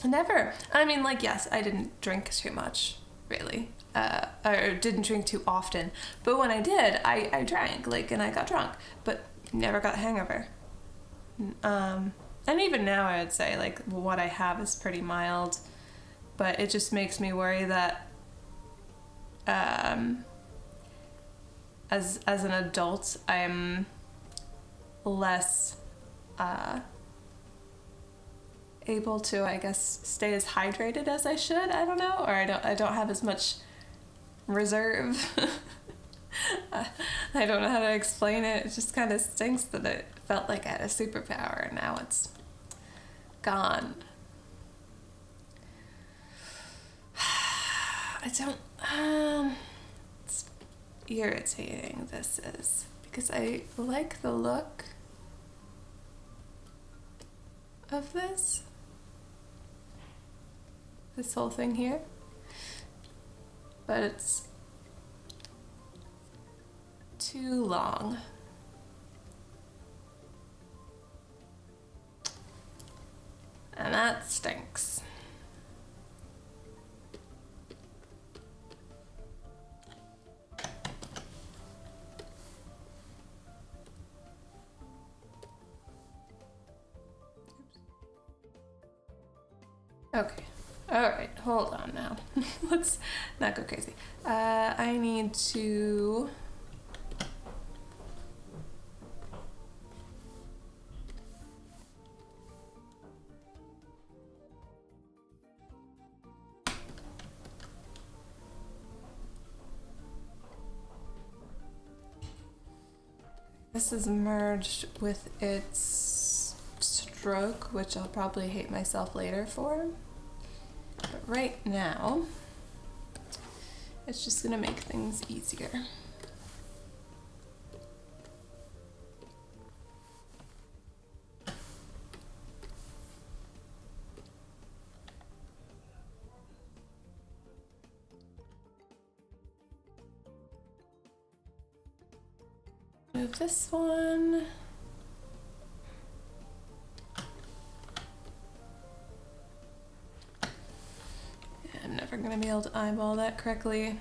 Never. I mean, like, yes, I didn't drink too much, really. Or didn't drink too often. But when I did, I drank, like, and I got drunk, but never got a hangover. And even now, I would say, like, what I have is pretty mild, but it just makes me worry that, as an adult, I'm less, able to, I guess, stay as hydrated as I should. I don't know, or I don't have as much reserve. I don't know how to explain it. It just kind of stinks that it felt like I had a superpower and now it's gone. It's irritating, this is, because I like the look of this whole thing here, but it's too long. And that stinks. Okay. Alright, hold on now. Let's not go crazy. I need to... This is merged with its stroke, which I'll probably hate myself later for. But right now, it's just gonna make things easier. Move this one. I'm never gonna be able to eyeball that correctly.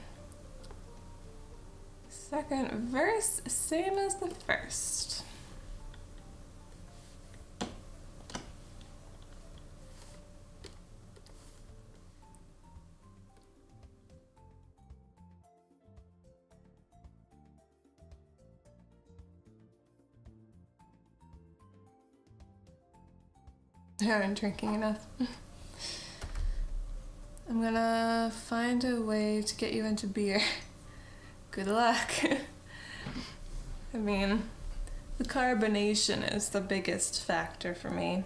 Second verse, same as the first. I aren't drinking enough. I'm gonna find a way to get you into beer. Good luck. I mean, the carbonation is the biggest factor for me.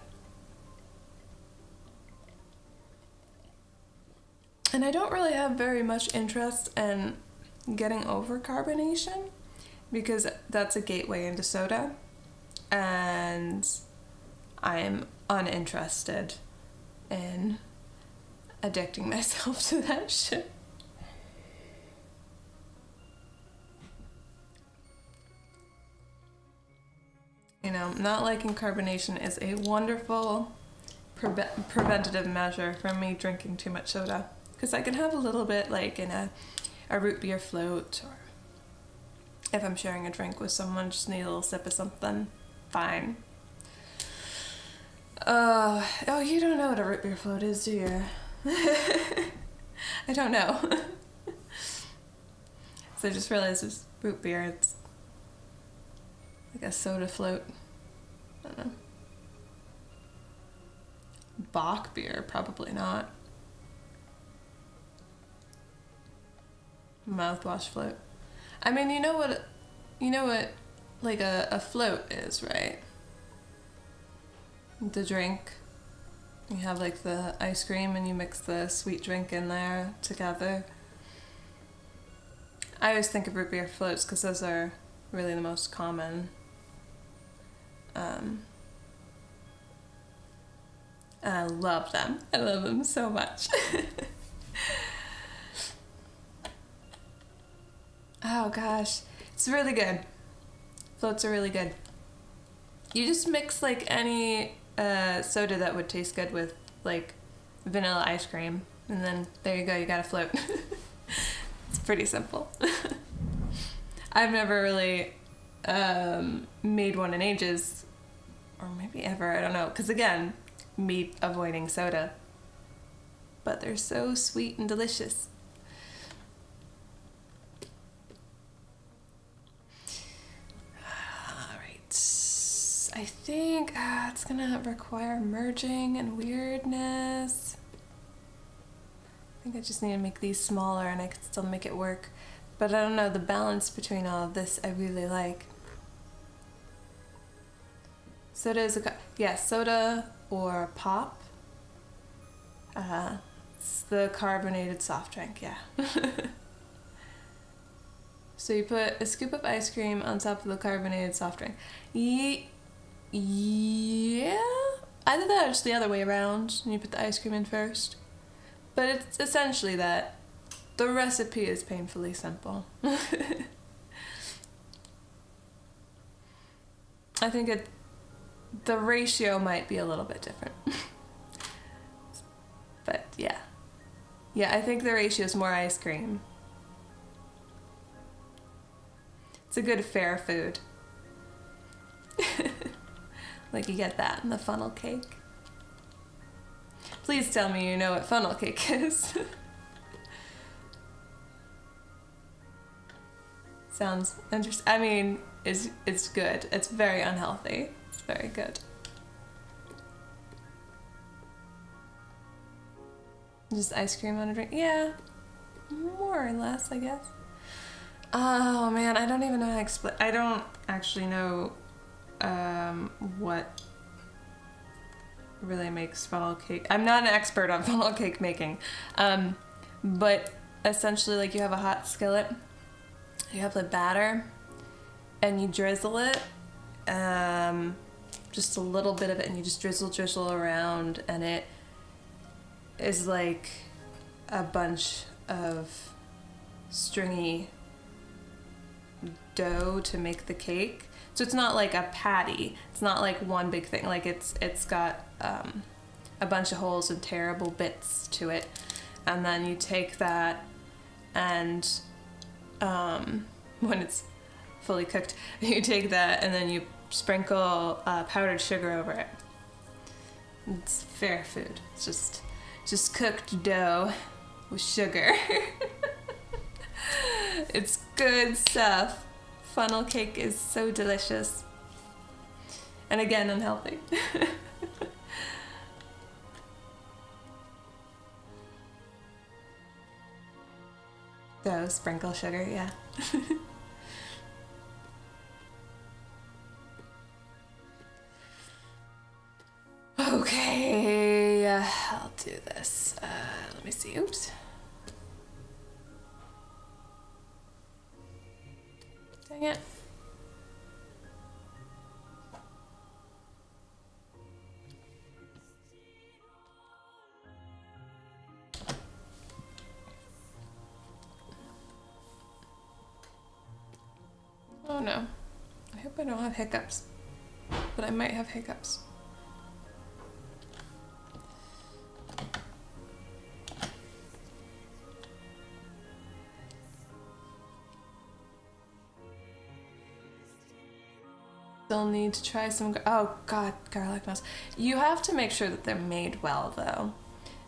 And I don't really have very much interest in getting over carbonation because that's a gateway into soda. And I'm uninterested in addicting myself to that shit. You know, not liking carbonation is a wonderful preventative measure from me drinking too much soda. Because I can have a little bit, like in a root beer float, or if I'm sharing a drink with someone, just need a little sip of something, fine. Oh, you don't know what a root beer float is, do you? I don't know. So I just realized it's root beer. It's like a soda float. I don't know. Bock beer, probably not. Mouthwash float. I mean, you know what you know what, like a float is, right? The drink. You have like the ice cream and you mix the sweet drink in there together. I always think of root beer floats because those are really the most common. And I love them. I love them so much. Oh gosh, it's really good. Floats are really good. You just mix like any soda that would taste good with like vanilla ice cream, and then there you go, you got a float. It's pretty simple. I've never really made one in ages, or maybe ever, I don't know, because again, me avoiding soda. But they're so sweet and delicious. I think it's gonna require merging and weirdness. I think I just need to make these smaller and I can still make it work. But I don't know, the balance between all of this I really like. Soda is soda or pop. It's the carbonated soft drink, yeah. So you put a scoop of ice cream on top of the carbonated soft drink. Yeah, either that or it's the other way around, and you put the ice cream in first. But it's essentially that. The recipe is painfully simple. I think the ratio might be a little bit different. But yeah. Yeah, I think the ratio is more ice cream. It's a good fair food. Like you get that in the funnel cake. Please tell me you know what funnel cake is. Sounds interesting. I mean, it's good. It's very unhealthy. It's very good. Just ice cream on a drink? Yeah, more or less, I guess. Oh man, I don't even know how to explain. I don't actually know what really makes funnel cake. I'm not an expert on funnel cake making, but essentially, like, you have a hot skillet, you have the batter, and you drizzle it, just a little bit of it, and you just drizzle around, and it is like a bunch of stringy dough to make the cake. So it's not like a patty. It's not like one big thing. Like it's got a bunch of holes and terrible bits to it. And then you take that and when it's fully cooked, you take that and then you sprinkle powdered sugar over it. It's fair food. It's just cooked dough with sugar. It's good stuff. Funnel cake is so delicious. And again, unhealthy. So, sprinkle sugar, yeah. Okay, I'll do this. Let me see. Oops. Dang it. Oh no. I hope I don't have hiccups. But I might have hiccups. Still need to try some, oh god, garlic knots. You have to make sure that they're made well though.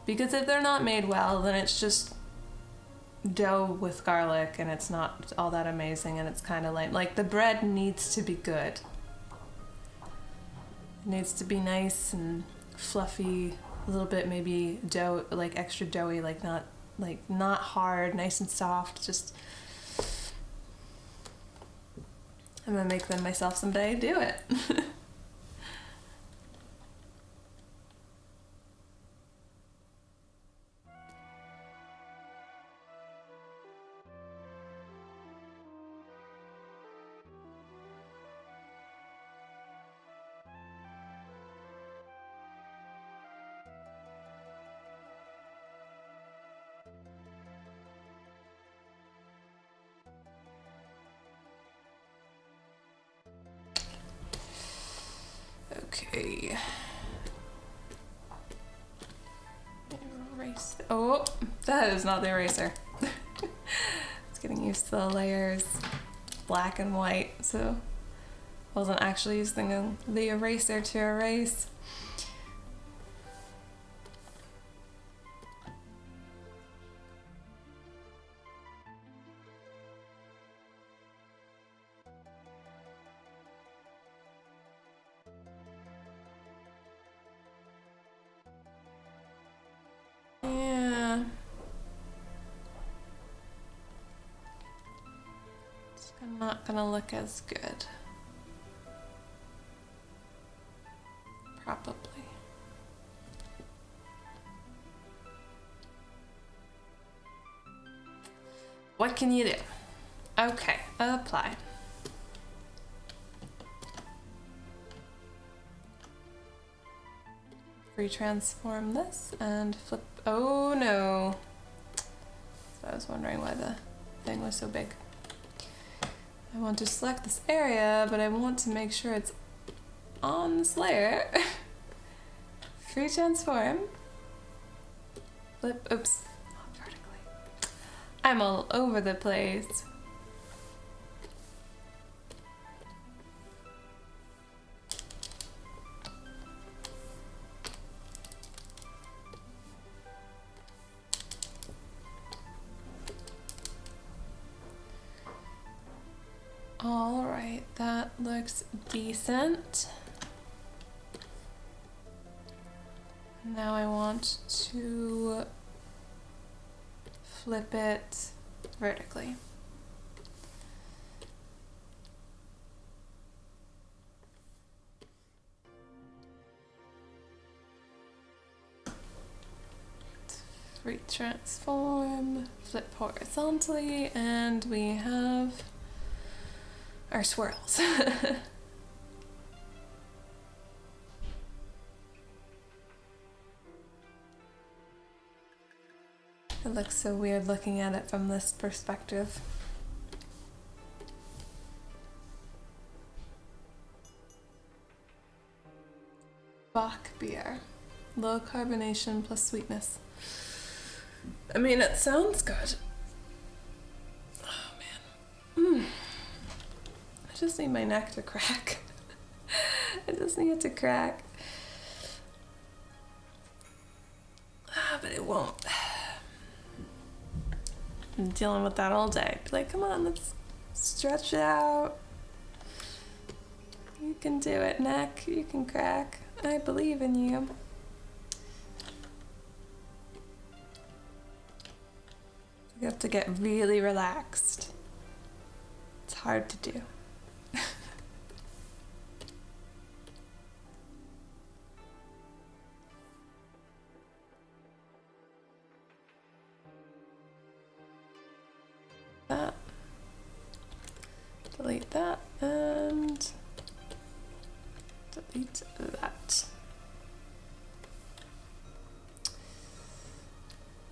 Because if they're not made well, then it's just dough with garlic and it's not all that amazing and it's kind of lame. Like the bread needs to be good. It needs to be nice and fluffy, a little bit maybe dough, like extra doughy, like not hard, nice and soft, just I'm gonna make them myself someday. Do it. Okay. Erase. Oh, that is not the eraser. It's getting used to the layers, black and white, so I wasn't actually using the eraser to erase. Yeah. It's not gonna look as good. Probably. What can you do? Okay, apply. Retransform this and flip. Oh no. So I was wondering why the thing was so big. I want to select this area, but I want to make sure it's on this layer. Free transform. Flip. Oops. Not vertically. I'm all over the place. All right, that looks decent. Now I want to flip it vertically. Retransform, flip horizontally, and we have our swirls. It looks so weird looking at it from this perspective. Bach beer. Low carbonation plus sweetness. I mean, it sounds good. Oh man. I just need my neck to crack. I just need it to crack. But it won't. I'm dealing with that all day. Be like, come on, let's stretch it out. You can do it, neck. You can crack. I believe in you. You have to get really relaxed. It's hard to do. That. Delete that and delete that.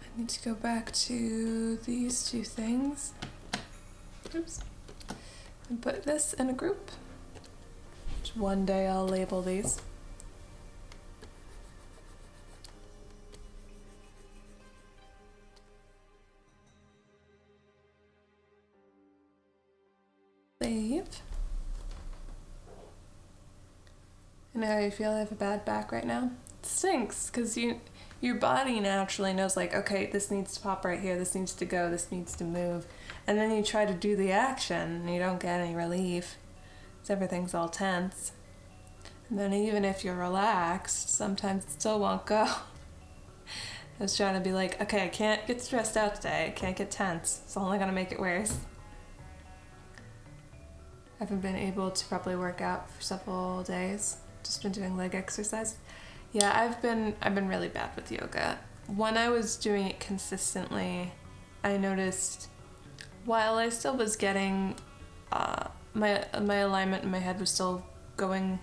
I need to go back to these two things. Oops. And put this in a group. Which one day I'll label these. Save. You know how you feel? I have a bad back right now? It stinks, because your body naturally knows, like, okay, this needs to pop right here, this needs to go, this needs to move. And then you try to do the action, and you don't get any relief. So everything's all tense. And then even if you're relaxed, sometimes it still won't go. I was trying to be like, okay, I can't get stressed out today, I can't get tense. It's only gonna make it worse. haven't been able to properly work out for several days. Just been doing leg exercise. Yeah, I've been really bad with yoga. When I was doing it consistently, I noticed while I still was getting my alignment in my head was still going,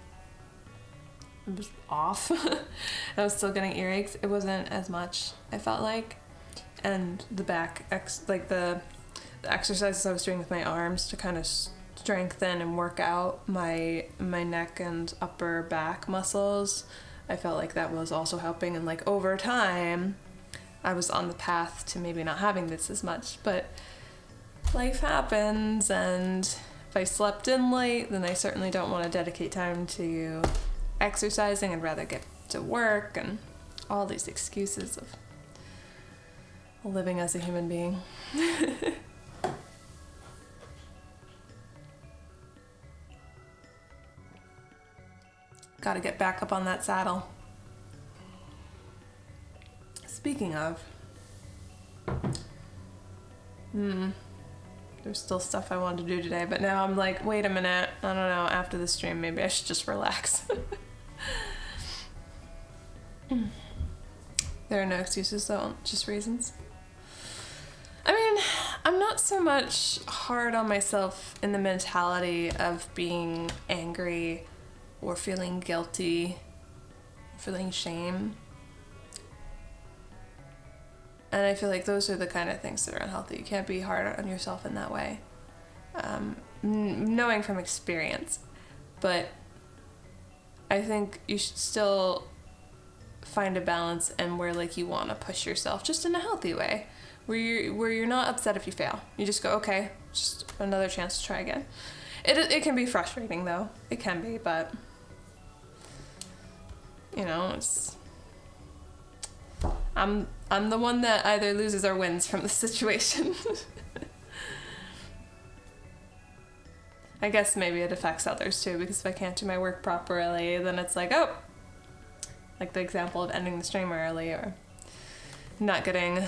it was off. I was still getting earaches. It wasn't as much, I felt like. And the the exercises I was doing with my arms to kind of strengthen and work out my neck and upper back muscles, I felt like that was also helping. And like over time, I was on the path to maybe not having this as much. But life happens, and if I slept in late, then I certainly don't want to dedicate time to exercising. I'd rather get to work, and all these excuses of living as a human being. Gotta get back up on that saddle. Speaking of, there's still stuff I wanted to do today, but now I'm like, wait a minute, I don't know, after the stream, maybe I should just relax. There are no excuses though, just reasons. I mean, I'm not so much hard on myself in the mentality of being angry or feeling guilty, feeling shame. And I feel like those are the kind of things that are unhealthy. You can't be hard on yourself in that way. Knowing from experience. But I think you should still find a balance and where like you want to push yourself just in a healthy way. Where you're not upset if you fail. You just go, okay, just another chance to try again. It can be frustrating though. It can be, but you know, it's I'm the one that either loses or wins from the situation. I guess maybe it affects others too, because if I can't do my work properly, then it's like, oh, like the example of ending the stream early or not getting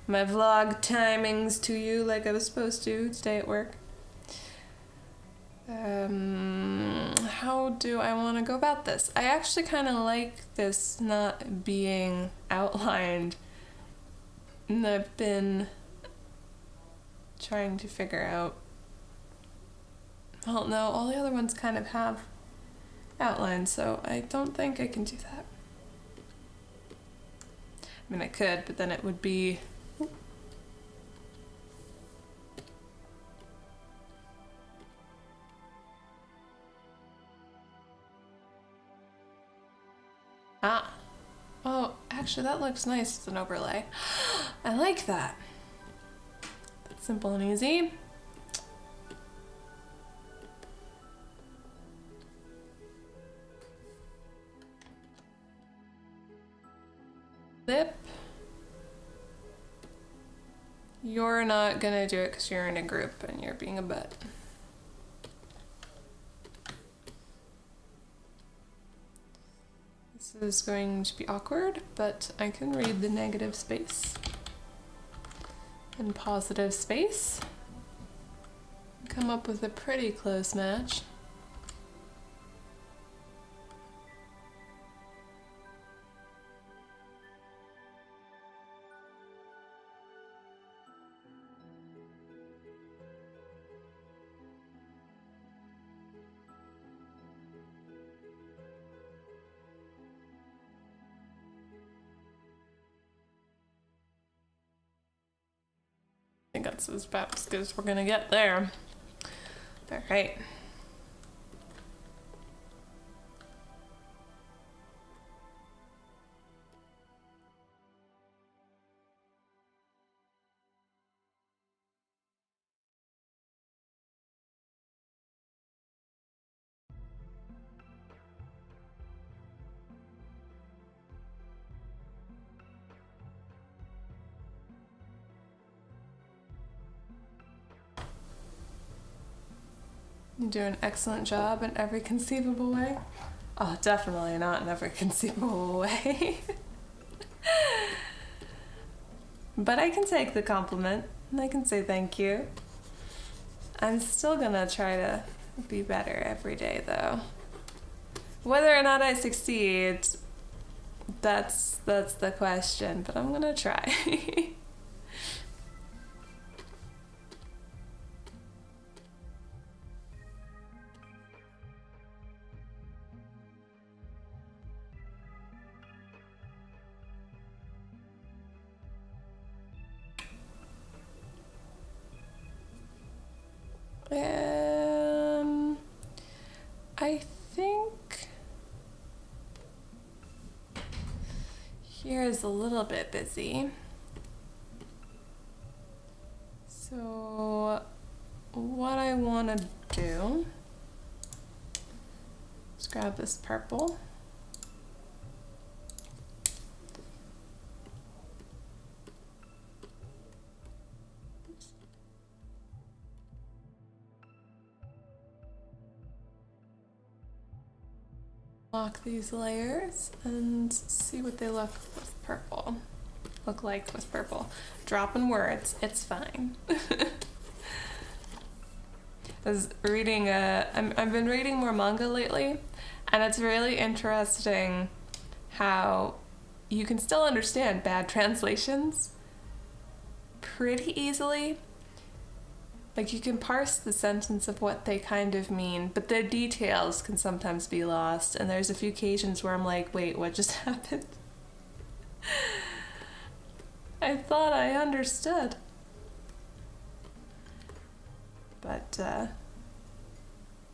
my vlog timings to you like I was supposed to today at work. How do I want to go about this? I actually kind of like this not being outlined, and I've been trying to figure out, well, no, all the other ones kind of have outlines, so I don't think I can do that. I mean, I could, but then it would be oh, actually that looks nice as an overlay. I like that. That's simple and easy. Lip. You're not gonna do it because you're in a group and you're being a butt. This is going to be awkward, but I can read the negative space and positive space. Come up with a pretty close match. I think that's about as good as we're gonna get there. All right. You do an excellent job in every conceivable way. Oh, definitely not in every conceivable way. But I can take the compliment and I can say thank you. I'm still gonna try to be better every day, though. Whether or not I succeed, that's the question, but I'm gonna try. I think here is a little bit busy. So what I want to do is grab this purple. Lock these layers and see what they look like with purple. Dropping words, it's fine. I was reading I've been reading more manga lately, and it's really interesting how you can still understand bad translations pretty easily. Like, you can parse the sentence of what they kind of mean, but the details can sometimes be lost, and there's a few occasions where I'm like, wait, what just happened? I thought I understood. But,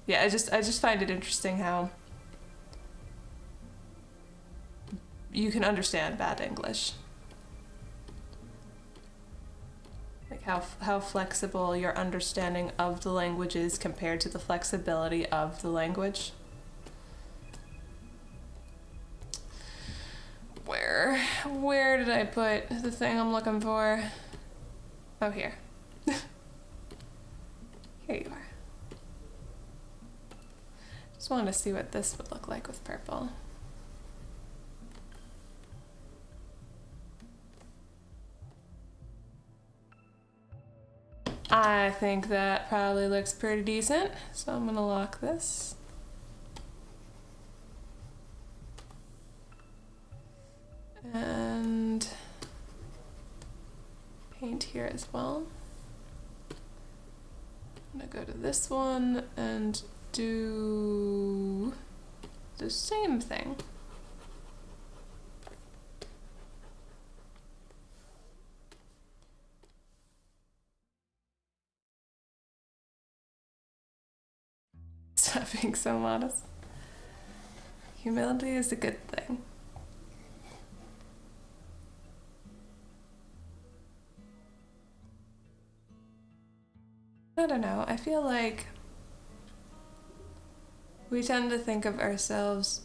yeah, I just find it interesting how you can understand bad English. Like how flexible your understanding of the language is compared to the flexibility of the language. Where did I put the thing I'm looking for? Oh, here. Here you are. Just wanted to see what this would look like with purple. I think that probably looks pretty decent, so I'm gonna lock this. And paint here as well. I'm gonna go to this one and do the same thing. Stop being so modest. Humility is a good thing. I don't know, I feel like we tend to think of ourselves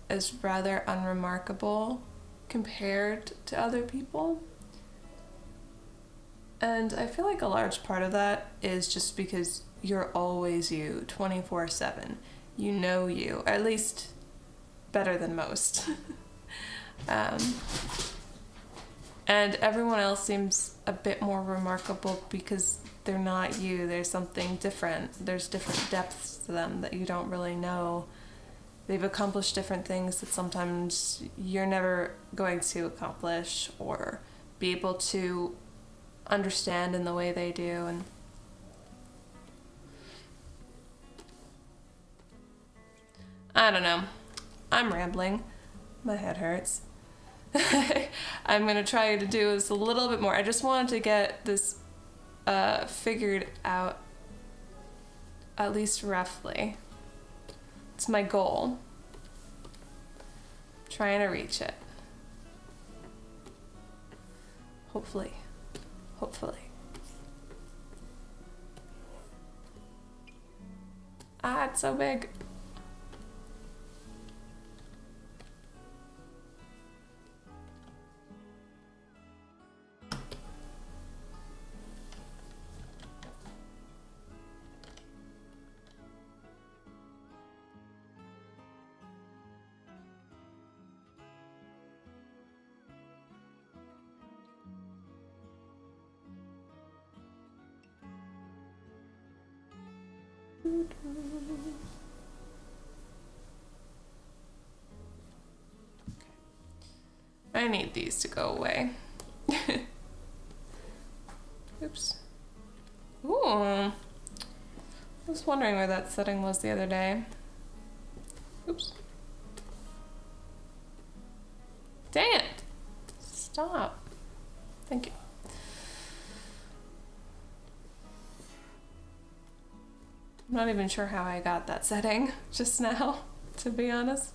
as rather unremarkable compared to other people. And I feel like a large part of that is just because you're always you, 24/7. You know you, or at least better than most. And everyone else seems a bit more remarkable because they're not you. There's something different. There's different depths to them that you don't really know. They've accomplished different things that sometimes you're never going to accomplish or be able to understand in the way they do. And I don't know. I'm rambling. My head hurts. I'm gonna try to do this a little bit more. I just wanted to get this figured out, at least roughly. It's my goal. I'm trying to reach it. Hopefully. Ah, it's so big. I need these to go away. Oops. Ooh. I was wondering where that setting was the other day. Oops. Dang it! Stop. Thank you. I'm not even sure how I got that setting just now, to be honest.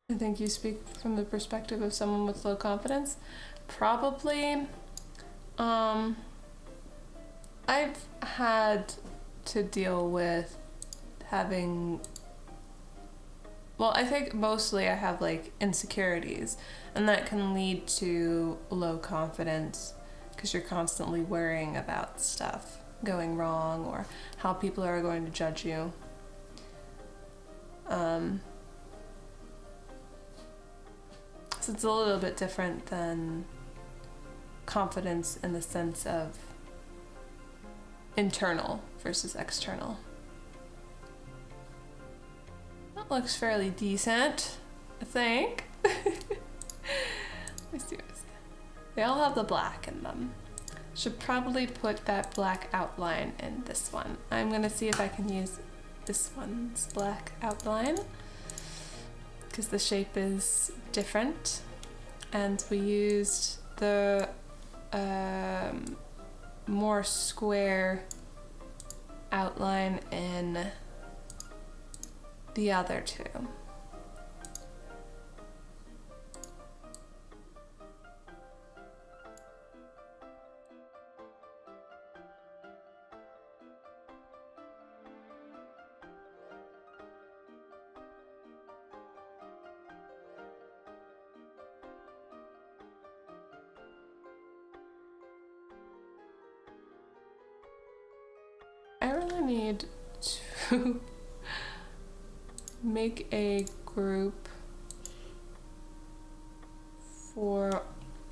I think you speak from the perspective of someone with low confidence. Probably. I've had to deal with having, well, I think mostly I have like insecurities, and that can lead to low confidence because you're constantly worrying about stuff going wrong or how people are going to judge you. So it's a little bit different than confidence in the sense of internal versus external. That looks fairly decent, I think. Let me see. They all have the black in them. Should probably put that black outline in this one. I'm gonna see if I can use this one's black outline because the shape is different, and we used the more square outline in the other two. I really need to make a group for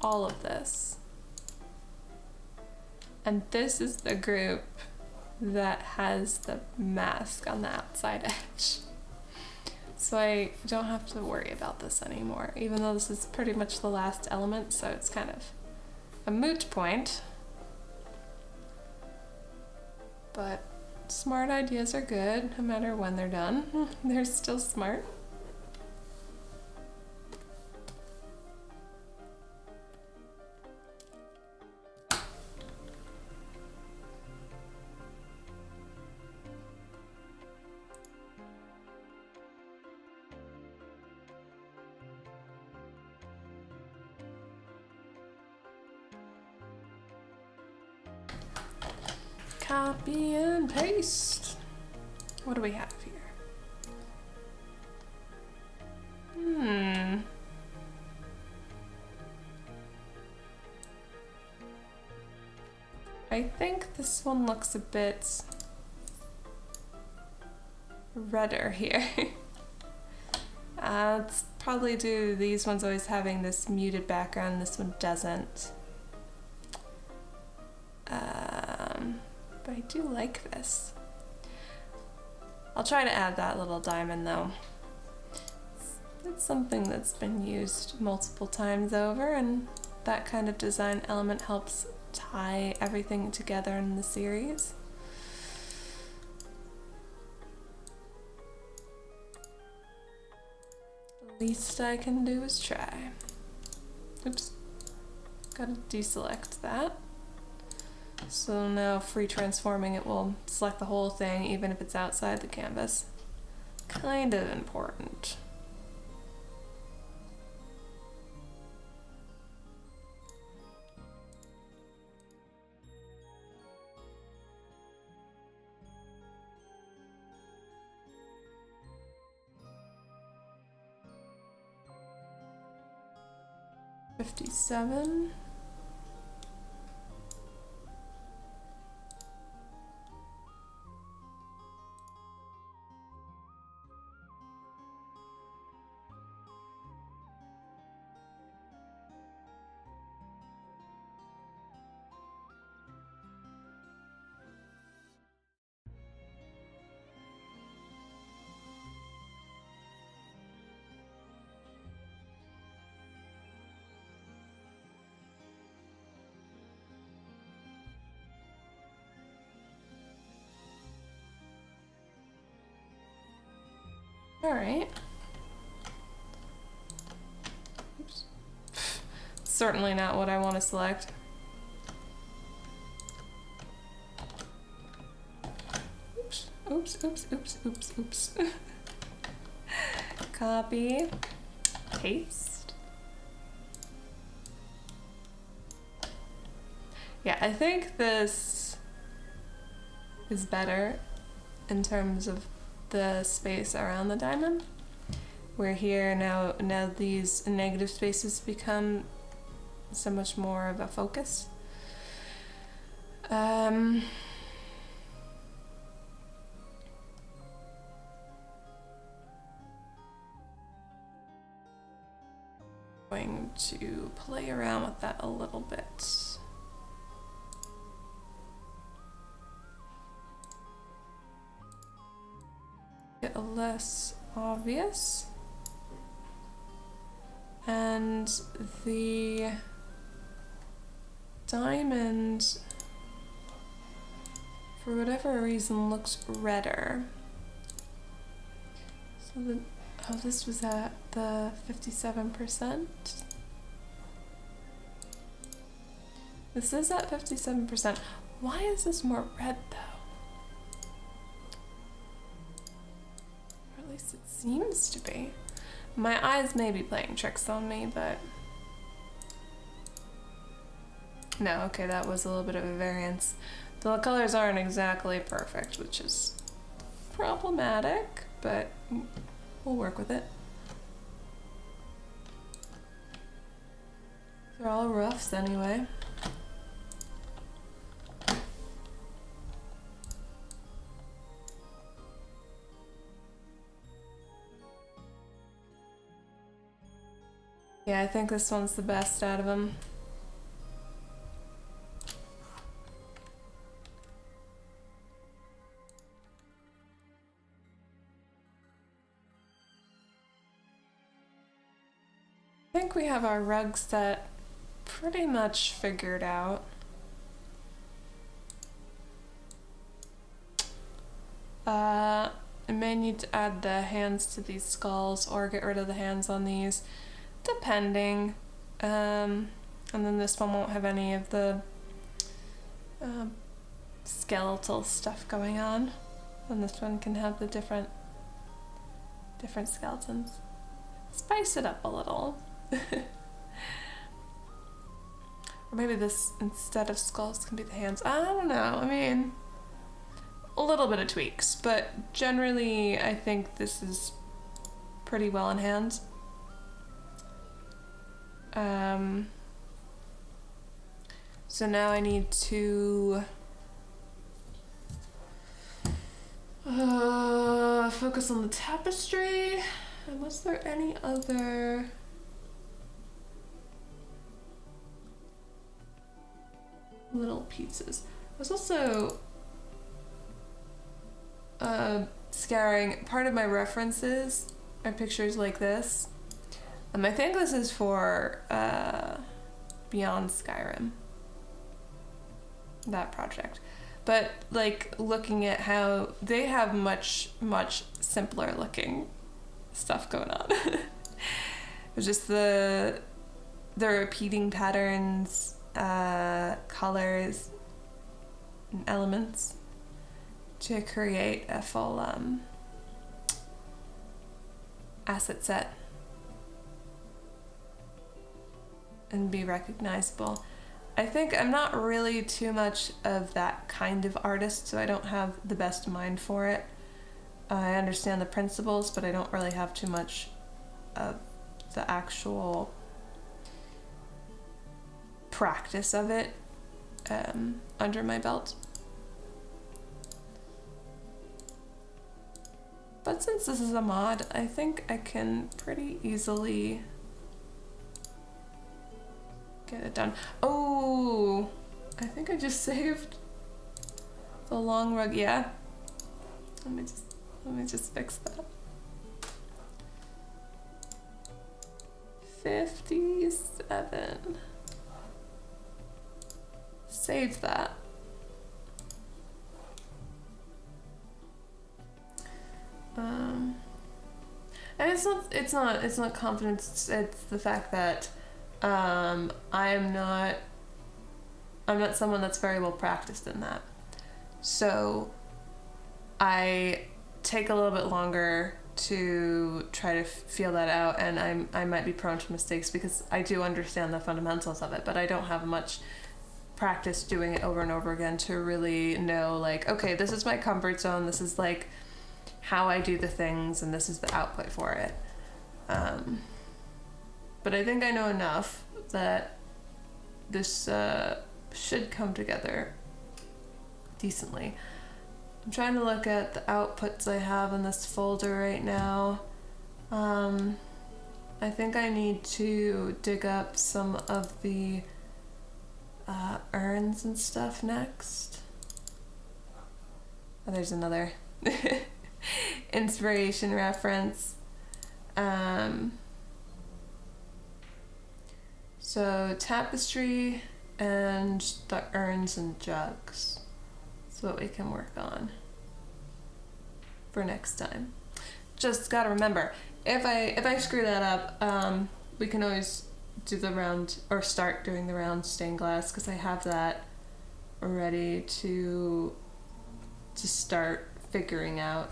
all of this. And this is the group that has the mask on the outside edge. So I don't have to worry about this anymore, even though this is pretty much the last element, so it's kind of a moot point. But smart ideas are good, no matter when they're done. They're still smart. Copy and paste. What do we have here? I think this one looks a bit redder here. It's probably due to these ones always having this muted background, this one doesn't. But I do like this. I'll try to add that little diamond though. It's something that's been used multiple times over, and that kind of design element helps tie everything together in the series. The least I can do is try. Oops. Gotta deselect that. So now free transforming it will select the whole thing even if it's outside the canvas. Kind of important. $57. All right. Oops. Certainly not what I want to select. Oops, oops, oops, oops, oops, oops. Copy, paste. Yeah, I think this is better in terms of the space around the diamond. Where here now these negative spaces become so much more of a focus. Going to play around with that a little bit. Get a less obvious. And the diamond, for whatever reason, looks redder. So this was at the 57%. This is at 57%. Why is this more red though? Or at least it seems to be. My eyes may be playing tricks on me, but... No, okay, that was a little bit of a variance. The colors aren't exactly perfect, which is problematic, but we'll work with it. They're all roughs anyway. Yeah, I think this one's the best out of them. I think we have our rug set pretty much figured out. I may need to add the hands to these skulls or get rid of the hands on these, depending. And then this one won't have any of the skeletal stuff going on. And this one can have the different skeletons. Spice it up a little. Or maybe this, instead of skulls, can be the hands. I don't know. I mean, a little bit of tweaks, but generally I think this is pretty well in hand. So now I need to focus on the tapestry. And was there any other little pieces? I was also scouring. Part of my references are pictures like this. I think this is for Beyond Skyrim, that project. But like looking at how they have much simpler looking stuff going on. It's just the repeating patterns, colors, and elements to create a full asset set and be recognizable. I think I'm not really too much of that kind of artist, so I don't have the best mind for it. I understand the principles, but I don't really have too much of the actual practice of it under my belt. But since this is a mod, I think I can pretty easily get it done. Oh, I think I just saved the long rug. Yeah. Let me just fix that. 57. Save that. it's not confidence. It's the fact that I'm not someone that's very well practiced in that. So I take a little bit longer to try to feel that out, and I might be prone to mistakes because I do understand the fundamentals of it, but I don't have much practice doing it over and over again to really know, like, okay, this is my comfort zone, this is like how I do the things, and this is the output for it. But I think I know enough that this should come together decently. I'm trying to look at the outputs I have in this folder right now. I think I need to dig up some of the urns and stuff next. Oh, there's another inspiration reference. So tapestry and the urns and jugs. What we can work on for next time. Just gotta remember, if I screw that up, we can always do the round, or start doing the round stained glass, because I have that ready to start figuring out.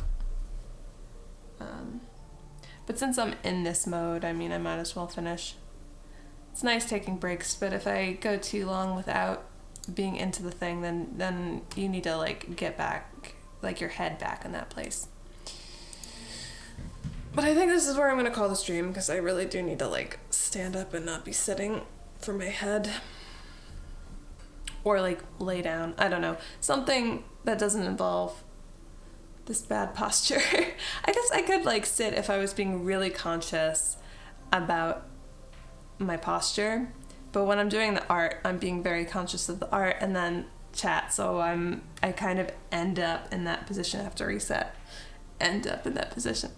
But since I'm in this mode, I mean, I might as well finish. It's nice taking breaks, but if I go too long without being into the thing, then you need to like get back, like your head back in that place. But I think this is where I'm gonna call the stream, because I really do need to like stand up and not be sitting for my head, or like lay down. I don't know, something that doesn't involve this bad posture. I guess I could like sit if I was being really conscious about my posture. But when I'm doing the art, I'm being very conscious of the art and then chat. So I kind of end up in that position. I have to reset. End up in that position.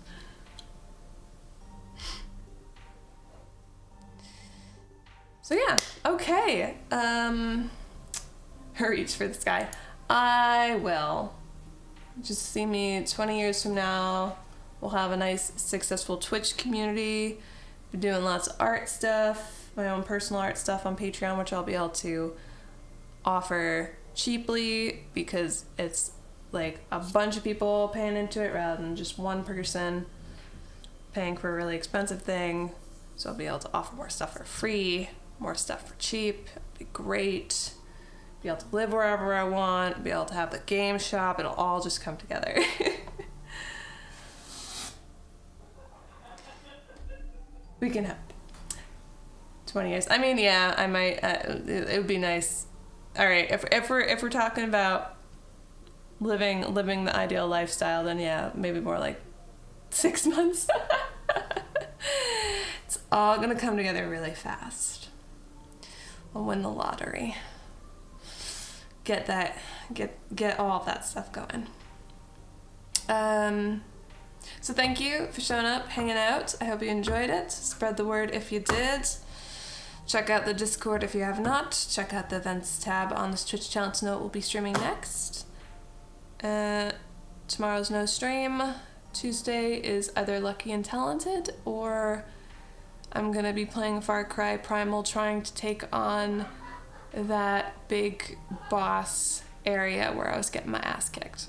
So yeah, okay. Reach for the sky. I will. Just see me 20 years from now. We'll have a nice, successful Twitch community. Be doing lots of art stuff. My own personal art stuff on Patreon, which I'll be able to offer cheaply, because it's like a bunch of people paying into it rather than just one person paying for a really expensive thing. So I'll be able to offer more stuff for free, more stuff for cheap. It'll be great. Be able to live wherever I want, be able to have the game shop. It'll all just come together. We can have 20 years. I mean, yeah, I might. It would be nice. All right, if we're talking about living the ideal lifestyle, then yeah, maybe more like 6 months. It's all gonna come together really fast. I'll win the lottery. Get all of that stuff going. So thank you for showing up, hanging out. I hope you enjoyed it. Spread the word if you did. Check out the Discord if you have not. Check out the events tab on this Twitch channel to know what we'll be streaming next. Tomorrow's no stream. Tuesday is either Lucky and Talented, or I'm going to be playing Far Cry Primal, trying to take on that big boss area where I was getting my ass kicked.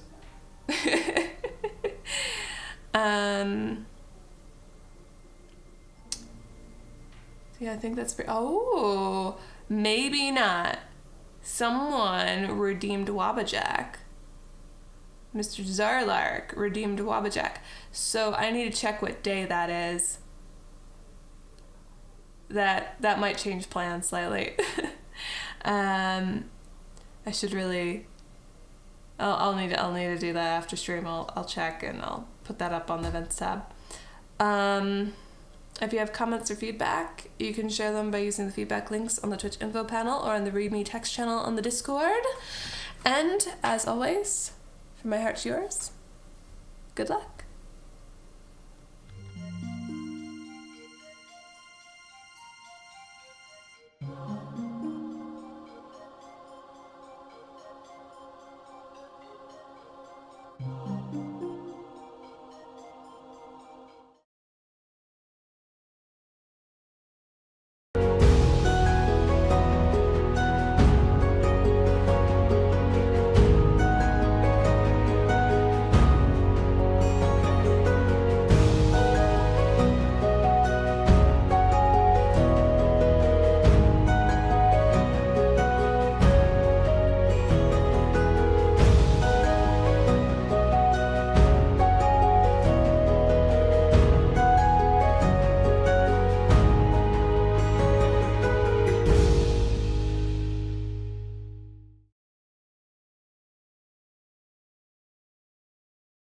Yeah, I think that's oh, maybe not. Someone redeemed Wabbajack. Mr. Zarlark redeemed Wabbajack. So I need to check what day that is. That might change plans slightly. I should really. I'll need to do that after stream. I'll check and I'll put that up on the events tab. If you have comments or feedback, you can share them by using the feedback links on the Twitch info panel or on the Read Me text channel on the Discord. And as always, from my heart to yours, good luck.